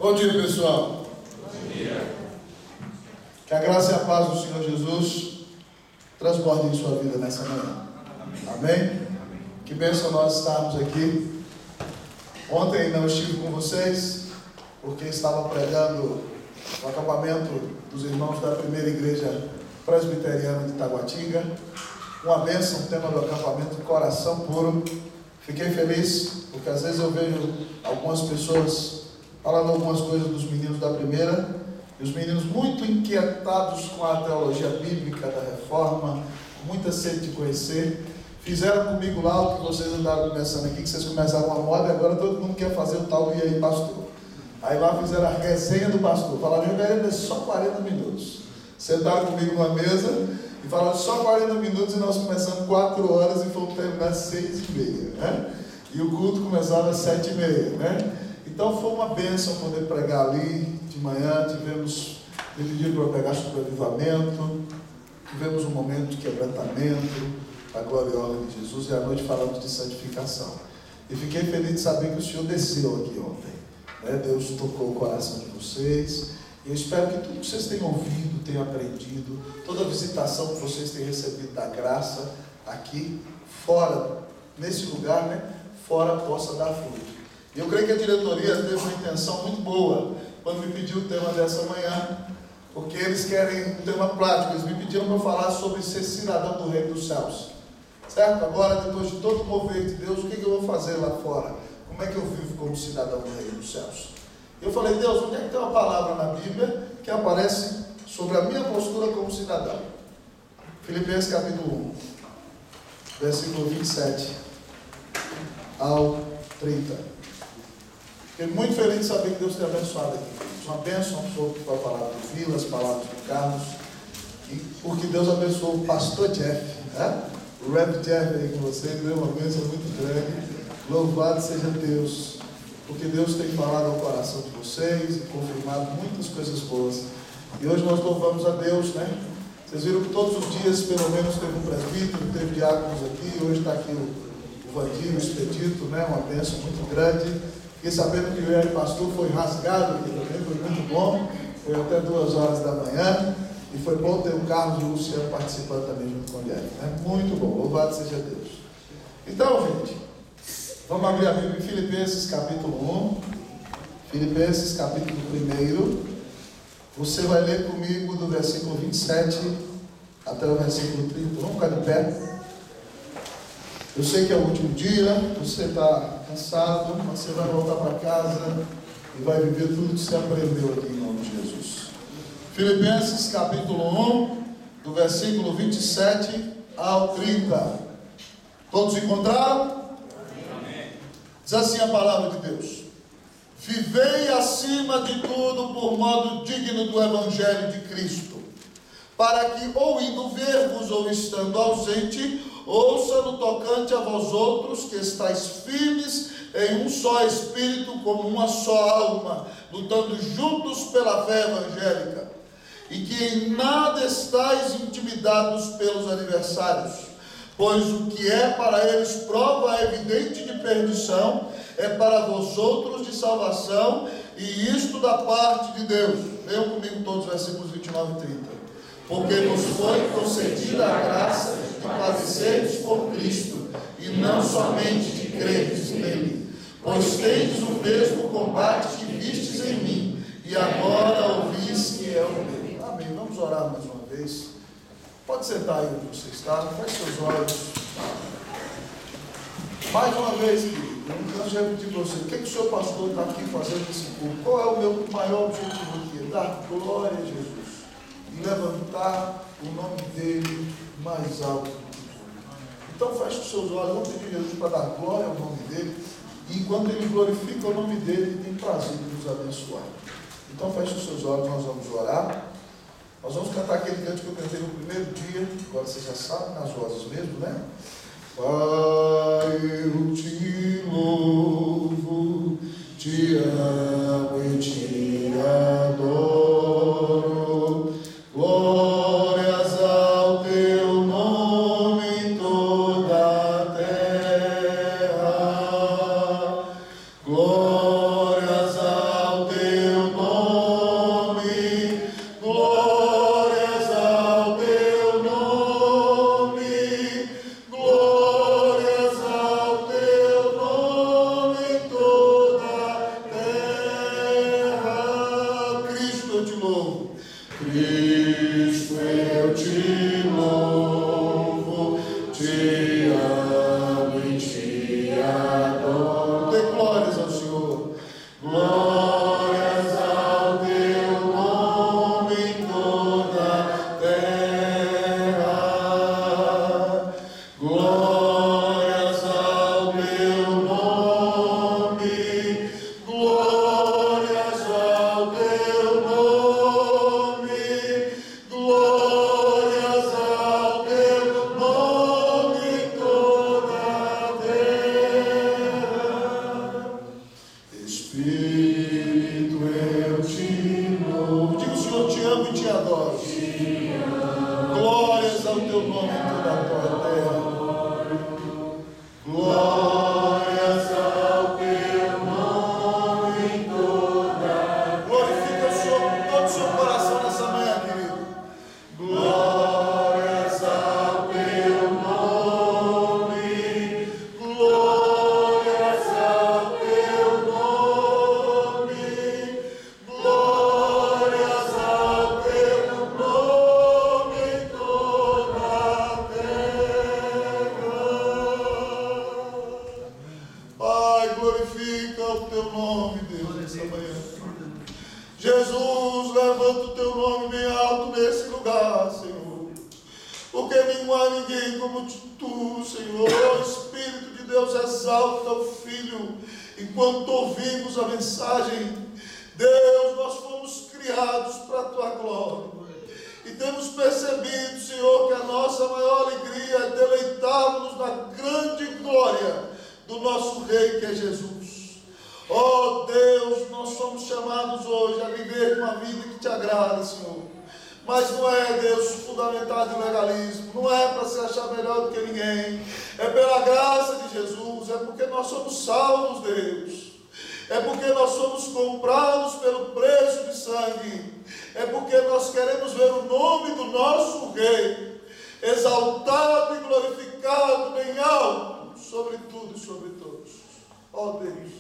Bom dia, pessoal. Bom dia. Que a graça e a paz do Senhor Jesus transbordem em sua vida nessa manhã. Amém? Que bênção nós estarmos aqui. Ontem não estive com vocês, porque estava pregando no acampamento dos irmãos da primeira igreja presbiteriana de Taguatinga. Uma bênção, o tema do acampamento, coração puro. Fiquei feliz, porque às vezes eu vejo algumas pessoas falando algumas coisas dos meninos da primeira, e os meninos muito inquietados com a teologia bíblica da reforma, com muita sede de conhecer. Fizeram comigo lá o que vocês andaram começando aqui, que vocês começaram uma moda, e agora todo mundo quer fazer o tal e aí, pastor. Aí lá fizeram a resenha do pastor, falaram, reverendo, é só 40 minutos. Sentaram comigo numa mesa e falaram só 40 minutos, e nós começamos 4 horas e fomos terminar às 6h30, né? E o culto começava às 7h30, né? Então foi uma bênção poder pregar ali de manhã. Tivemos, ele pediu para pregar sobre avivamento, tivemos um momento de quebrantamento, a glória e a honra de Jesus, e à noite falamos de santificação. E fiquei feliz de saber que o Senhor desceu aqui ontem, né? Deus tocou o coração de vocês, e eu espero que tudo que vocês tenham ouvido, tenham aprendido, toda a visitação que vocês tenham recebido da graça aqui, fora, nesse lugar, né? Fora possa dar fruto. E eu creio que a diretoria teve uma intenção muito boa quando me pediu o tema dessa manhã, porque eles querem um tema prático. Eles me pediram para eu falar sobre ser cidadão do reino dos céus, certo? Agora, depois de todo o mover de Deus, o que eu vou fazer lá fora? Como é que eu vivo como cidadão do reino dos céus? Eu falei, Deus, onde é que tem uma palavra na Bíblia que aparece sobre a minha postura como cidadão? Filipenses capítulo 1, versículo 27 ao 30. Fiquei muito feliz de saber que Deus tem abençoado aqui. Uma bênção sobre a palavra do Vila, as palavras do Carlos, e porque Deus abençoou o pastor Jeff, né? O Rev Jeff aí com vocês, deu uma bênção muito grande. Louvado seja Deus, porque Deus tem falado ao coração de vocês e confirmado muitas coisas boas. E hoje nós louvamos a Deus, né? Vocês viram que todos os dias, pelo menos, teve um presbítero, teve diáconos aqui. Hoje está aqui o Vandir, o Expedito, né? Uma bênção muito grande. Fiquei sabendo que o Hélio Pastor foi rasgado aqui também, foi muito bom, foi até 2 horas da manhã, e foi bom ter o Carlos e o Luciano participando também junto com o Hélio, né? Muito bom, louvado seja Deus. Então, gente, vamos abrir a Bíblia em Filipenses capítulo 1, Filipenses capítulo 1, você vai ler comigo do versículo 27 até o versículo 30, vamos ficar de pé. Eu sei que é o último dia, você está cansado, mas você vai voltar para casa e vai viver tudo que você aprendeu aqui em nome de Jesus. Filipenses capítulo 1, do versículo 27 ao 30. Todos encontraram? Amém. Diz assim a palavra de Deus: vivei acima de tudo por modo digno do Evangelho de Cristo, para que, ou indo ver-vos ou estando ausente, ouça no tocante a vós outros que estáis firmes em um só espírito, como uma só alma, lutando juntos pela fé evangélica, e que em nada estáis intimidados pelos adversários, pois o que é para eles prova evidente de perdição, é para vós outros de salvação, e isto da parte de Deus. Leiam comigo todos os versículos 29 e 30. Porque nos foi concedida a graça de padecerdes por Cristo, e não somente de crerdes nele, pois tendes o mesmo combate que vistes em mim, e agora ouvis que é o meu. Amém. Vamos orar mais uma vez. Pode sentar aí onde você está, feche seus olhos. Mais uma vez, querido, eu já pedi para você, o que o seu pastor está aqui fazendo nesse culto? Qual é o meu maior objetivo aqui? Dar glória a Jesus e levantar o nome dele mais alto. Então feche os seus olhos, vamos pedir a Jesus para dar glória ao nome dele, e enquanto ele glorifica o nome dele, ele tem prazer em nos abençoar. Então feche os seus olhos, nós vamos orar. Nós vamos cantar aquele canto que eu cantei no primeiro dia, agora vocês já sabem, nas vozes mesmo, né? Pai, eu te louvo, te amo e te adoro. Glórias ao teu nome em toda a terra. Glórias ao teu Cristo, eu te louvo, te amo e te adoro. Dê glórias ao Senhor. Glórias ao teu nome em toda a terra. Glórias ao teu nome. Glórias ao teu nome. Glórias ao teu nome em toda a terra. Espírito, eu te louvo. Diga: o Senhor, te amo e te adoro. Glórias ao teu nome em toda a tua terra. Glórias ao teu nome em toda a terra. Glorifica o Senhor com todo o seu coração nessa manhã, querido. Glórias ao teu nome. Glórias ao teu nome. Glórias ao teu nome em toda a terra. Pai, glorifica o teu nome, Deus, nessa manhã. Jesus, levanta o teu nome bem alto nesse lugar, Senhor. Porque não há ninguém como tu, Senhor. Espírito de Deus, exalta o Filho enquanto ouvimos a mensagem. Deus, nós fomos criados para a tua glória. E temos percebido, Senhor, que a nossa maior alegria é deleitarmos na grande glória do nosso Rei, que é Jesus. Oh Deus, nós somos chamados hoje a viver uma vida que te agrada, Senhor. Mas não é, Deus, fundamentado em legalismo, não é para se achar melhor do que ninguém, é pela graça de Jesus, é porque nós somos salvos, Deus, é porque nós somos comprados pelo preço de sangue, é porque nós queremos ver o nome do nosso Rei exaltado e glorificado bem alto, sobre tudo e sobre todos. Oh Deus,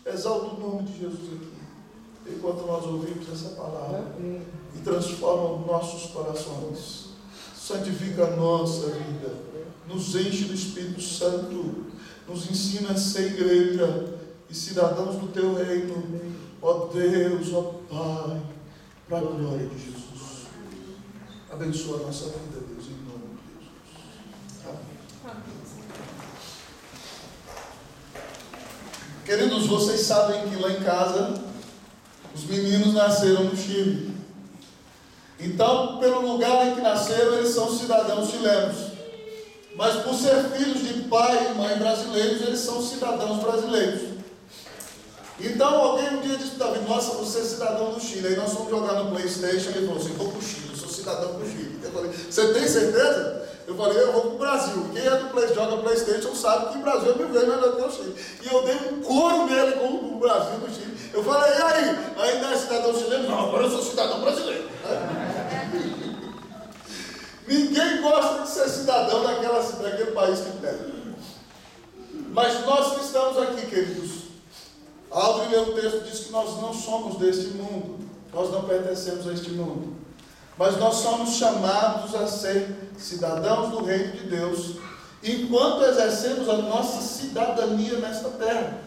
exalta o nome de Jesus aqui, enquanto nós ouvimos essa palavra, e transforma os nossos corações, santifica a nossa vida, nos enche do Espírito Santo, nos ensina a ser igreja e cidadãos do teu reino, ó Deus, ó Pai, para a glória de Jesus. Abençoa a nossa vida, Deus, em nome de Jesus. Amém. Queridos, vocês sabem que lá em casa os meninos nasceram no Chile. Então, pelo lugar em que nasceram, eles são cidadãos chilenos. Mas por ser filhos de pai e mãe brasileiros, eles são cidadãos brasileiros. Então alguém um dia disse para Davi: nossa, você é cidadão do Chile. Aí nós fomos jogar no PlayStation e ele falou assim: vou para o Chile, eu sou cidadão do Chile. Eu falei: você tem certeza? Eu falei: eu vou para o Brasil. Quem é do joga PlayStation sabe que o Brasil é mil vezes melhor que o Chile. E eu dei um couro nele com o Brasil do Chile. Eu falei: e aí? Ainda é cidadão chileno? Não, agora eu sou cidadão brasileiro. Ninguém gosta de ser cidadão daquele país que tem. Mas nós que estamos aqui, queridos, Aldrin leu um texto que diz que nós não somos deste mundo, nós não pertencemos a este mundo, mas nós somos chamados a ser cidadãos do reino de Deus, enquanto exercemos a nossa cidadania nesta terra.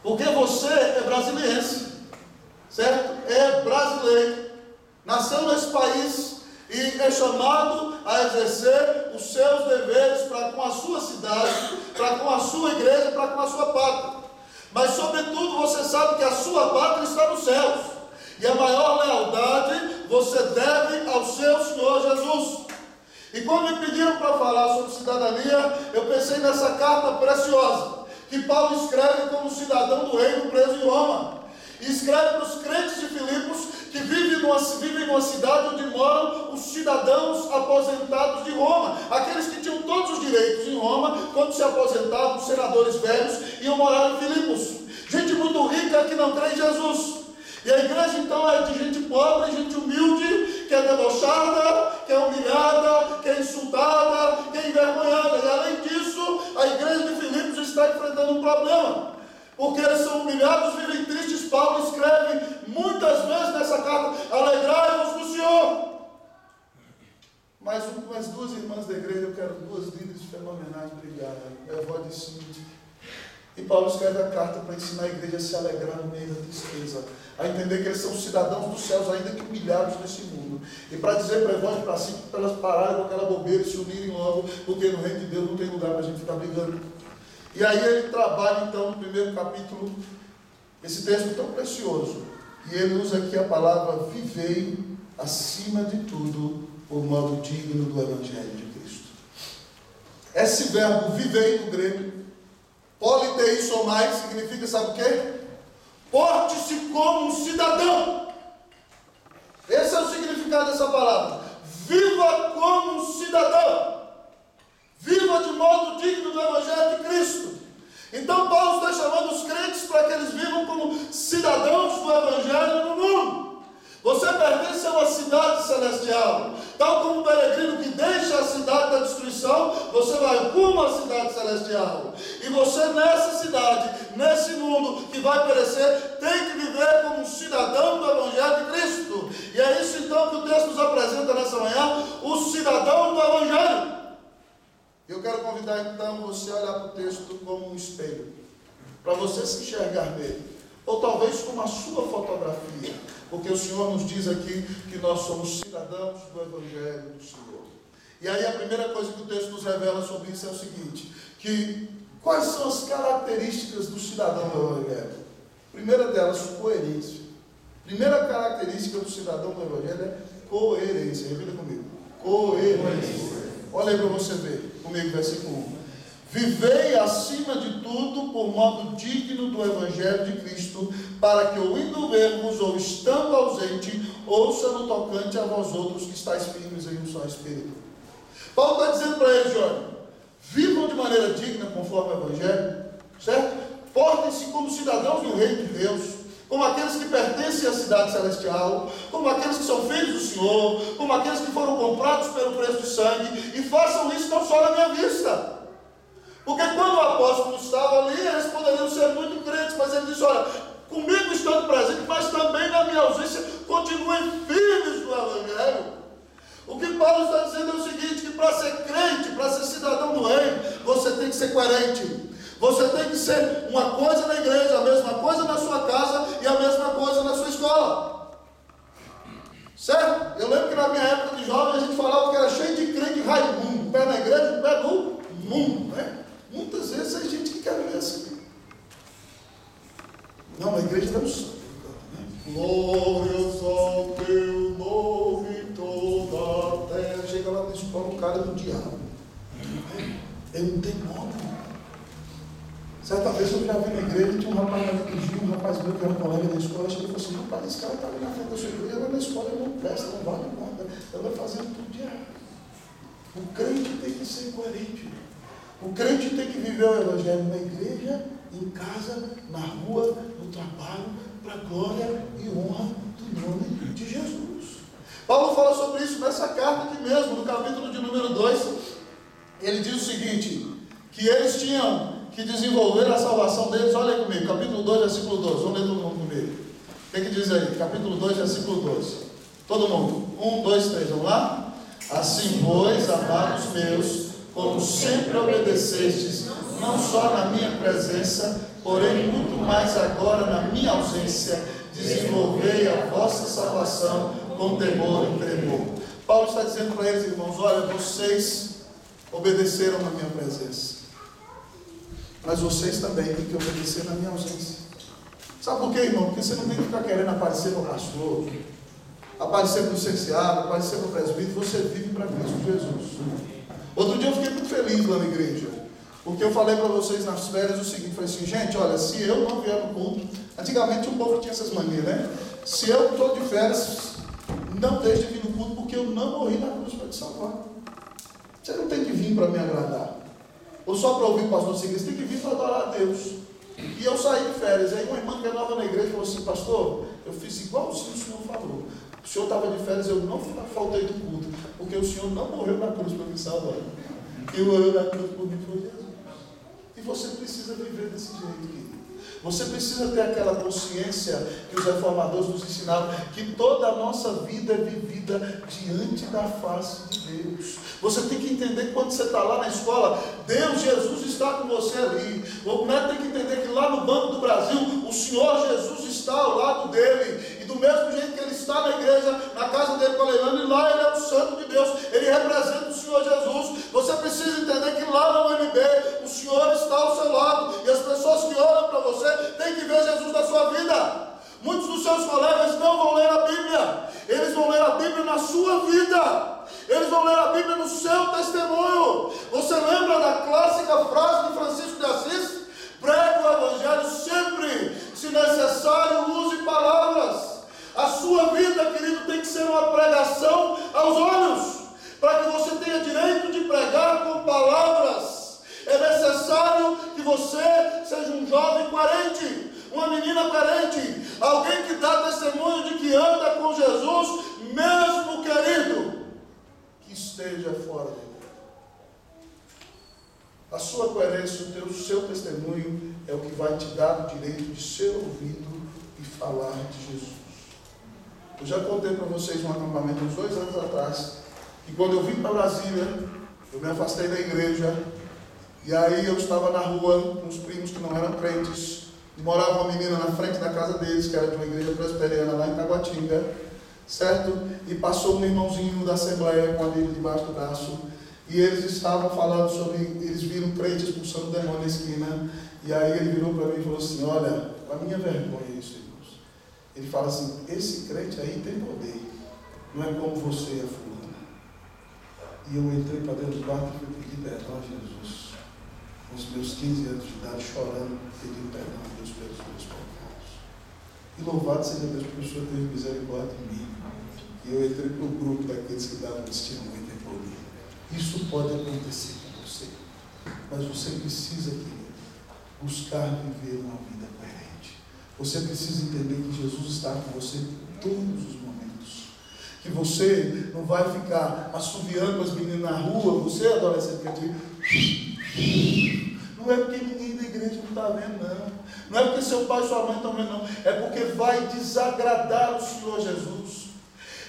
Porque você é brasiliense, certo? É brasileiro, nasceu nesse país e é chamado a exercer os seus deveres para com a sua cidade, para com a sua igreja, para com a sua pátria. Mas sobretudo você sabe que a sua pátria está nos céus, e a maior lealdade você deve ao seu Senhor Jesus. E quando me pediram para falar sobre cidadania, eu pensei nessa carta preciosa que Paulo escreve como cidadão do reino preso em Roma. E escreve para os crentes de Filipos que vivem numa cidade onde moram os cidadãos aposentados de Roma, aqueles que tinham todos os direitos em Roma. Quando se aposentavam, os senadores velhos iam morar em Filipos, gente muito rica que não crê em Jesus. E a igreja então é de gente pobre, gente humilde, que é debochada, que é humilhada, que é insultada, que é envergonhada. E além disso, a igreja de Filipos está enfrentando um problema, porque eles são humilhados, vivem tristes. Paulo escreve muitas vezes nessa carta: alegrai-vos no Senhor. fenomenais brilharam. Evódia e Sinti. E Paulo escreve a carta para ensinar a igreja a se alegrar no meio da tristeza, a entender que eles são cidadãos dos céus, ainda que humilhados nesse mundo. E para dizer para Evódia e para Sinti para elas pararem com aquela bobeira e se unirem logo, porque no reino de Deus não tem lugar para a gente ficar brigando. E aí ele trabalha então no primeiro capítulo esse texto tão precioso. E ele usa aqui a palavra vivei acima de tudo por modo digno do Evangelho de Cristo. Esse verbo vivei no grego, politeissomai, significa, sabe o quê? Porte-se como um cidadão. Esse é o significado dessa palavra. Viva como um cidadão. Viva de modo digno do Evangelho de Cristo. Então Paulo está chamando os crentes para que eles vivam como cidadãos do Evangelho no mundo. Você pertence a uma cidade celestial. Tal como um peregrino que deixa a cidade da destruição, você vai rumo à cidade celestial. E você nessa cidade, nesse mundo que vai perecer, tem que viver como um cidadão do Evangelho de Cristo. E é isso então que o texto nos apresenta nessa manhã, o cidadão do Evangelho. Eu quero convidar então você a olhar para o texto como um espelho, para você se enxergar nele, ou talvez como a sua fotografia, porque o Senhor nos diz aqui que nós somos cidadãos do Evangelho do Senhor. E aí a primeira coisa que o texto nos revela sobre isso é o seguinte, que quais são as características do cidadão do Evangelho? Primeira delas, coerência. Primeira característica do cidadão do Evangelho é coerência. Repita comigo, coerência. Olha aí para você ver comigo, versículo 1. Vivei acima de tudo por modo digno do Evangelho de Cristo, para que ou indo ver-vos ou estando ausente, ouça no tocante a vós outros que estáis firmes em um só Espírito. Paulo está dizendo para eles, olha, vivam de maneira digna conforme o Evangelho, certo? Portem-se como cidadãos do reino de Deus, como aqueles que pertencem à cidade celestial, como aqueles que são filhos do Senhor, como aqueles que foram comprados pelo preço de sangue, e façam isso não só na minha vista. Porque quando o apóstolo estava ali, eles poderiam ser muito crentes, mas ele disse, olha, comigo estando presente, mas também na minha ausência, continuem firmes no Evangelho. O que Paulo está dizendo é o seguinte, que para ser crente, para ser cidadão do reino, você tem que ser coerente. Você tem que ser uma coisa na igreja, a mesma coisa na sua casa e a mesma coisa na sua escola. Certo? Eu lembro que na minha época de jovem a gente falava que era cheio de crente Raimundo, pé na igreja, pé no mundo, né? Muitas vezes é gente que quer viver assim. Não, a igreja dá um sangue. Glórias ao teu nome em toda a terra. Chega lá na escola, o cara é do diabo. Ele não tem nome. Certa vez eu já vi na igreja, tinha um rapaz ali que Gil, um rapaz meu que era um colega da escola, chegou e falou assim, rapaz, esse cara está ali na frente da sua igreja, lá na escola ele não presta, não vale nada, ele vai fazendo tudo de errado. O crente tem que ser coerente. O crente tem que viver o Evangelho na igreja, em casa, na rua, no trabalho, para a glória e honra do nome de Jesus. Paulo fala sobre isso nessa carta aqui mesmo, no capítulo de número 2. Ele diz o seguinte, que eles tinham que desenvolver a salvação deles. Olha aí comigo, capítulo 2, versículo 12. Vamos ler todo mundo comigo. O que diz aí? Capítulo 2, versículo 12. Todo mundo. 1, 2, 3, vamos lá? Assim, pois, amados meus, como sempre obedecestes, não só na minha presença, porém muito mais agora na minha ausência, desenvolvei a vossa salvação com temor e tremor. Paulo está dizendo para eles, irmãos, olha, vocês obedeceram na minha presença, mas vocês também têm que obedecer na minha ausência. Sabe por quê, irmão? Porque você não tem que ficar querendo aparecer no pastor, aparecer no licenciado, aparecer no presbítero. Você vive para Cristo Jesus. Outro dia eu fiquei muito feliz lá na igreja, porque eu falei para vocês nas férias o seguinte, falei assim, gente, olha, se eu não vier no culto, antigamente o povo tinha essas manias, né? Se eu estou de férias, não deixe de vir no culto, porque eu não morri na cruz para te salvar. Você não tem que vir para me agradar, ou só para ouvir o pastor seguir, você tem que vir para adorar a Deus. E eu saí de férias, aí uma irmã que é nova na igreja falou assim, pastor, eu fiz igualzinho o senhor falou. O senhor estava de férias, eu não faltei do culto, porque o senhor não morreu na cruz para me salvar. Quem morreu na cruz por mim foi Jesus. E você precisa viver desse jeito, querido. Você precisa ter aquela consciência que os reformadores nos ensinaram, que toda a nossa vida é vivida diante da face de Deus. Você tem que entender que quando você está lá na escola, Deus, Jesus está com você ali. O neto tem que entender que lá no Banco do Brasil, o Senhor Jesus está ao lado dele. E do mesmo jeito que ele está na igreja, na casa dele com a Leilani, lá ele é o Santo de Deus, ele representa o Senhor Jesus. Você precisa entender que lá na UNB, o Senhor está ao seu lado. E as pessoas que olham para você têm que ver Jesus na sua vida. Muitos dos seus colegas não vão ler a Bíblia. Eles vão ler a Bíblia na sua vida. Eles vão ler a Bíblia no seu testemunho. Você lembra da clássica frase de Francisco de Assis? Pregue o Evangelho sempre, se necessário, use palavras. A sua vida, querido, tem que ser uma pregação aos olhos, para que você tenha direito de pregar com palavras. É necessário que você seja um jovem coerente, uma menina coerente, alguém que dá testemunho de que anda com Jesus, mesmo, querido, que esteja fora dele. A sua coerência, o seu testemunho é o que vai te dar o direito de ser ouvido e falar de Jesus. Eu já contei para vocês um acampamento uns 2 anos atrás, que quando eu vim para Brasília, eu me afastei da igreja, e aí eu estava na rua com os primos que não eram crentes, e morava uma menina na frente da casa deles, que era de uma igreja presbiteriana lá em Taguatinga, certo? E passou um irmãozinho da Assembleia com a Bíblia debaixo do braço, e eles estavam falando sobre, eles viram crente expulsando o demônio na esquina, e aí ele virou para mim e falou assim: olha, a minha vergonha é isso, irmãos. Ele fala assim: esse crente aí tem poder, não é como você e a fulana. E eu entrei para dentro do quarto e fui pedir perdão a Jesus, com os meus 15 anos de idade, chorando, pedindo perdão a Deus pelos meus pecados. E louvado seja Deus, porque o Senhor teve misericórdia de mim. E eu entrei para o grupo daqueles que davam testemunho de poder. Isso pode acontecer com você, mas você precisa, querido, buscar viver uma vida coerente. Você precisa entender que Jesus está com você em todos os momentos. Que você não vai ficar assoviando as meninas na rua, você adolescente que diz, não é porque ninguém da igreja não está vendo, não. Não é porque seu pai e sua mãe estão vendo, não. É porque vai desagradar o Senhor Jesus.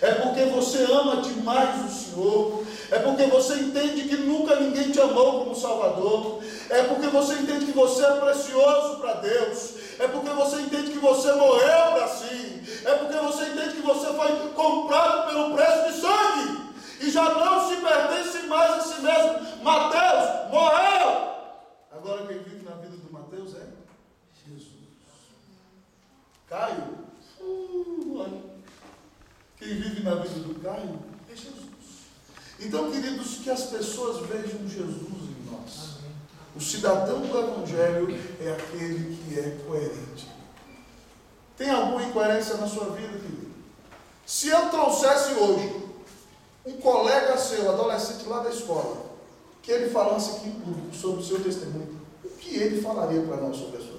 É porque você ama demais o Senhor. É porque você entende que nunca ninguém te amou como Salvador. É porque você entende que você é precioso para Deus. É porque você entende que você morreu para si. É porque você entende que você foi comprado pelo preço de sangue e já não se pertence mais a si mesmo. Mateus morreu. Agora quem vive na vida do Mateus é Jesus. Caio, quem vive na vida do Caio é Jesus. Então, queridos, que as pessoas vejam Jesus em nós. O cidadão do Evangelho é aquele que é coerente. Tem alguma incoerência na sua vida, querido? Se eu trouxesse hoje um colega seu, adolescente lá da escola, que ele falasse aqui em público sobre o seu testemunho, o que ele falaria para nós sobre a sua vida?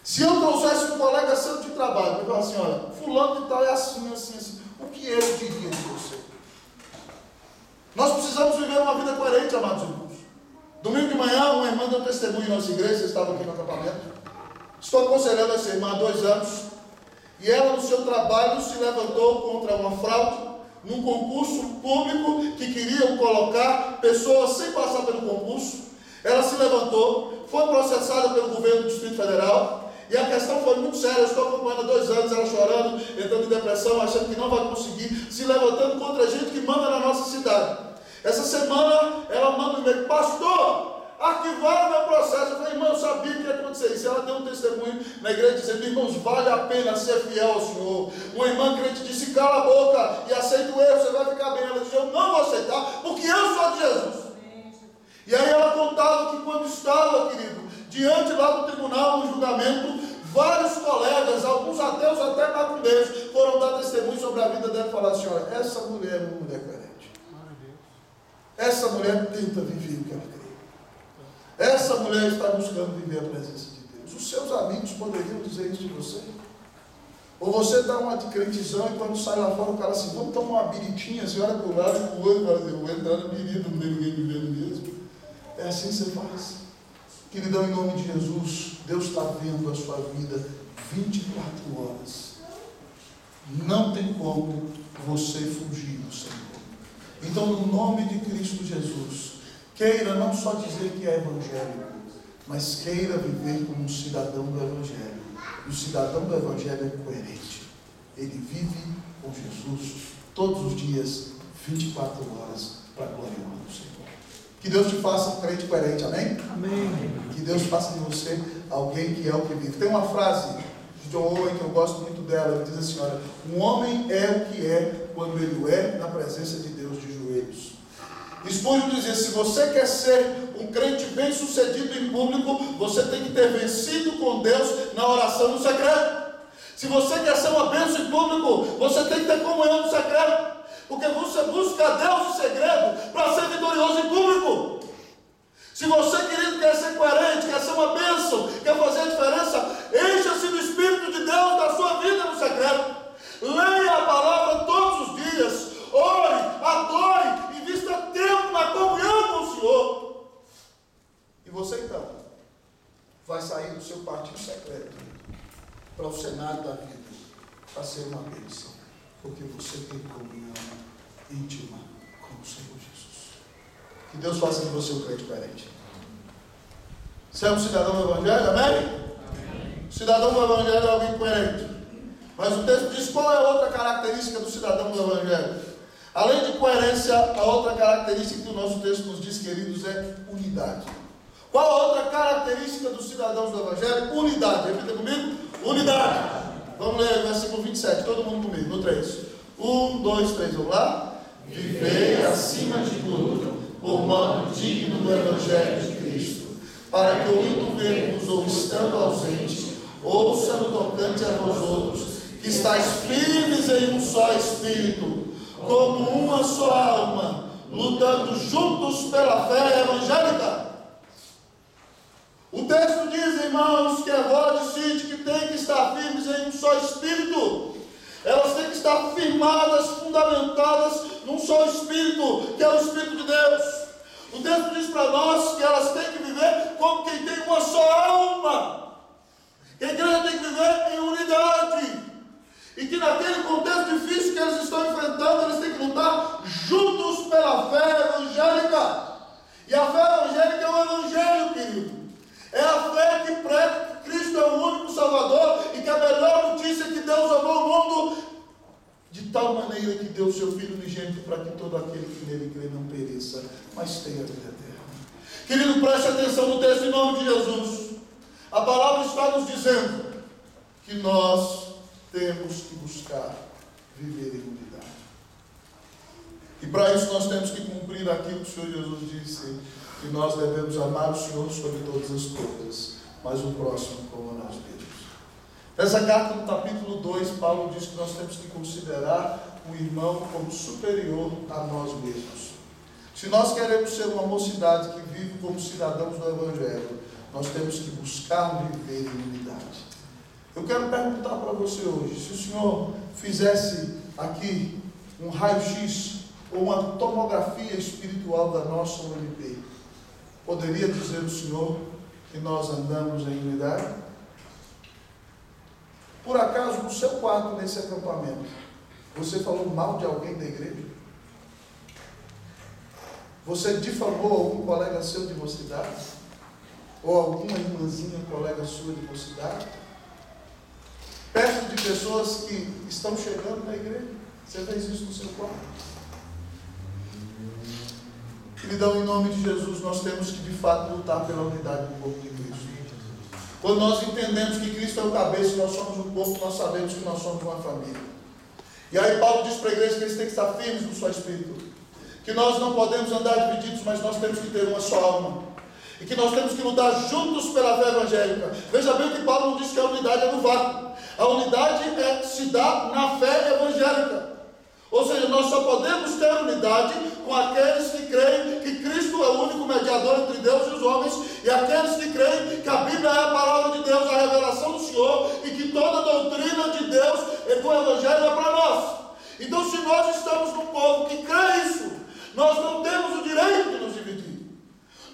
Se eu trouxesse um colega seu de trabalho, ele falasse assim: olha, fulano de tal é assim, assim, assim, o que ele diria de você? Nós precisamos viver uma vida coerente, amados irmãos. Domingo de manhã, uma irmã deu testemunho em nossa igreja, vocês estavam aqui no acampamento. Estou aconselhando essa irmã há 2 anos, e ela no seu trabalho se levantou contra uma fraude, num concurso público que queriam colocar pessoas sem passar pelo concurso. Ela se levantou, foi processada pelo governo do Distrito Federal, e a questão foi muito séria. Eu estou acompanhando há 2 anos, ela chorando, entrando em depressão, achando que não vai conseguir, se levantando contra a gente que manda na nossa cidade. Essa semana, ela manda um e-mail: pastor, arquivaram meu processo. Eu falei: irmão, eu sabia que ia acontecer isso. Ela deu um testemunho na igreja dizendo: irmãos, vale a pena ser fiel ao Senhor. Uma irmã crente disse: cala a boca e aceita o erro, você vai ficar bem. Ela disse: eu não vou aceitar, porque eu sou de Jesus. E aí ela contava que quando estava, querido, diante lá do tribunal, no julgamento, vários colegas, alguns ateus, até macumbeiros, foram dar testemunho sobre a vida dela e falaram assim: olha, essa mulher é uma mulher coerente. Essa mulher tenta viver o que ela crê. Essa mulher está buscando viver a presença de Deus. Os seus amigos poderiam dizer isso de você? Ou você dá uma de crentizão e quando sai lá fora o cara assim: vamos tomar uma biritinha, você olha para o lado e o outro fala assim: eu vou entrar na birita, não tem ninguém vivendo mesmo. É assim que você faz. Queridão, em nome de Jesus, Deus está vendo a sua vida 24 horas. Não tem como você fugir do Senhor. Então, no nome de Cristo Jesus, queira não só dizer que é evangélico, mas queira viver como um cidadão do Evangelho. E o cidadão do Evangelho é coerente. Ele vive com Jesus todos os dias, 24 horas, para a glória e honra do Senhor. Que Deus te faça um crente coerente, amém? Amém. Que Deus faça de você alguém que é o que vive. Tem uma frase de John Owen que eu gosto muito dela, ele diz assim, olha, um homem é o que é quando ele é na presença de Deus de joelhos. Spurgeon dizia, se você quer ser um crente bem sucedido em público, você tem que ter vencido com Deus na oração no secreto. Se você quer ser uma bênção em público, você tem que ter comunhão no secreto. Porque você busca a Deus em segredo para ser vitorioso em público. Se você, querido, quer ser coerente, quer ser uma bênção, quer fazer a diferença, encha-se do Espírito de Deus da sua vida no secreto. Leia a palavra todos os dias. Ore, adore, invista tempo na comunhão com o Senhor. E você então vai sair do seu quartinho secreto para o cenário da vida, para ser uma bênção, porque você tem comunhão íntima com o Senhor Jesus. Que Deus faça de você um crente coerente. Você é um cidadão do Evangelho, amém? Amém. Cidadão do Evangelho é alguém coerente. Mas o texto diz qual é a outra característica do cidadão do Evangelho. Além de coerência, a outra característica que o nosso texto nos diz, queridos, é unidade. Qual a outra característica dos cidadãos do Evangelho? Unidade. Repita comigo. Unidade. Vamos ler o versículo 27, todo mundo comigo, no 3. 1, 2, 3, vamos lá? Vivei acima de tudo, por modo digno do Evangelho de Cristo, para que ouvindo ver-vos ou estando ausente, ouça no tocante a vós outros, que estáis firmes em um só Espírito, como uma só alma, lutando juntos pela fé evangélica. O texto diz, irmãos, que a voz de Cite que tem que estar firmes em um só Espírito. Elas têm que estar firmadas, fundamentadas num só Espírito, que é o Espírito de Deus. O texto diz para nós que elas têm que viver como quem tem uma só alma. Que a igreja tem que viver em unidade. E que naquele contexto difícil que eles estão enfrentando, eles têm que lutar juntos pela fé evangélica. E a fé evangélica é o Evangelho, querido. É a fé que prega que Cristo é o único Salvador e que a melhor notícia é que Deus amou o mundo de tal maneira que deu o seu Filho unigênito para que todo aquele que nele crê não pereça, mas tenha vida eterna. Querido, preste atenção no texto em nome de Jesus. A palavra está nos dizendo que nós temos que buscar viver em unidade. E para isso nós temos que cumprir aquilo que o Senhor Jesus disse, que nós devemos amar o Senhor sobre todas as coisas, mas o próximo como a nós mesmos. Nessa carta, no capítulo 2, Paulo diz que nós temos que considerar o irmão como superior a nós mesmos. Se nós queremos ser uma mocidade que vive como cidadãos do Evangelho, nós temos que buscar viver em unidade. Eu quero perguntar para você hoje, se o Senhor fizesse aqui um raio-x ou uma tomografia espiritual da nossa UMP, poderia dizer o Senhor que nós andamos em unidade? Por acaso, no seu quarto, nesse acampamento, você falou mal de alguém da igreja? Você difamou algum colega seu de mocidade? Ou alguma irmãzinha, colega sua de mocidade? Perto de pessoas que estão chegando na igreja? Você fez isso no seu quarto? Queridão, em nome de Jesus, nós temos que de fato lutar pela unidade do corpo de Cristo. Quando nós entendemos que Cristo é o cabeça e nós somos o corpo, nós sabemos que nós somos uma família. E aí Paulo diz para a igreja que eles têm que estar firmes no seu espírito. Que nós não podemos andar divididos, mas nós temos que ter uma só alma. E que nós temos que lutar juntos pela fé evangélica. Veja bem que Paulo não diz que a unidade é no vácuo. A unidade se dá na fé evangélica. Ou seja, nós só podemos ter unidade com aqueles que creem que Cristo é o único mediador entre Deus e os homens, e aqueles que creem que a Bíblia é a palavra de Deus, a revelação do Senhor, e que toda a doutrina de Deus e do Evangelho é para nós. Então, se nós estamos num povo que crê isso, nós não temos o direito de nos dividir.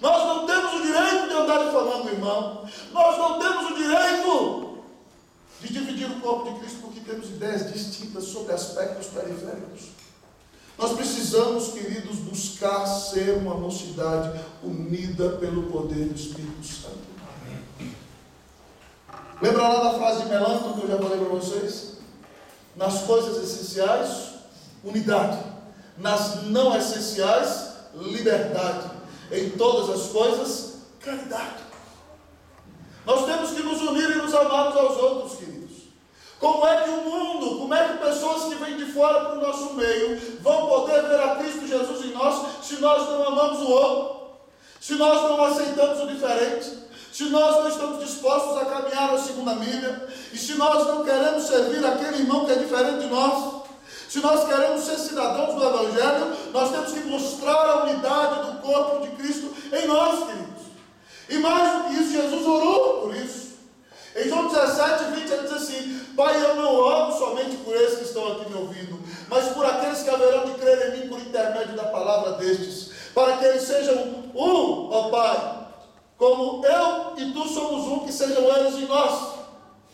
Nós não temos o direito de andar difamando o irmão. Nós não temos o direito de dividir o corpo de Cristo porque temos ideias distintas sobre aspectos periféricos. Nós precisamos, queridos, buscar ser uma mocidade unida pelo poder do Espírito Santo. Amém. Lembra lá da frase de Melanto que eu já falei para vocês? Nas coisas essenciais, unidade. Nas não essenciais, liberdade. Em todas as coisas, caridade. Nós temos que nos unir e nos amar uns aos outros, queridos. Como é que o mundo, como é que pessoas que vêm de fora para o nosso meio vão poder ver a Cristo Jesus em nós se nós não amamos o outro? Se nós não aceitamos o diferente? Se nós não estamos dispostos a caminhar a segunda milha? E se nós não queremos servir aquele irmão que é diferente de nós? Se nós queremos ser cidadãos do Evangelho, nós temos que mostrar a unidade do corpo de Cristo em nós, queridos. E mais do que isso, Jesus orou por isso. Em João 17, 20, ele diz assim: Pai, eu não oro somente por esses que estão aqui me ouvindo, mas por aqueles que haverão de crer em mim por intermédio da palavra destes, para que eles sejam um, ó Pai, como eu e tu somos um, que sejam eles em nós,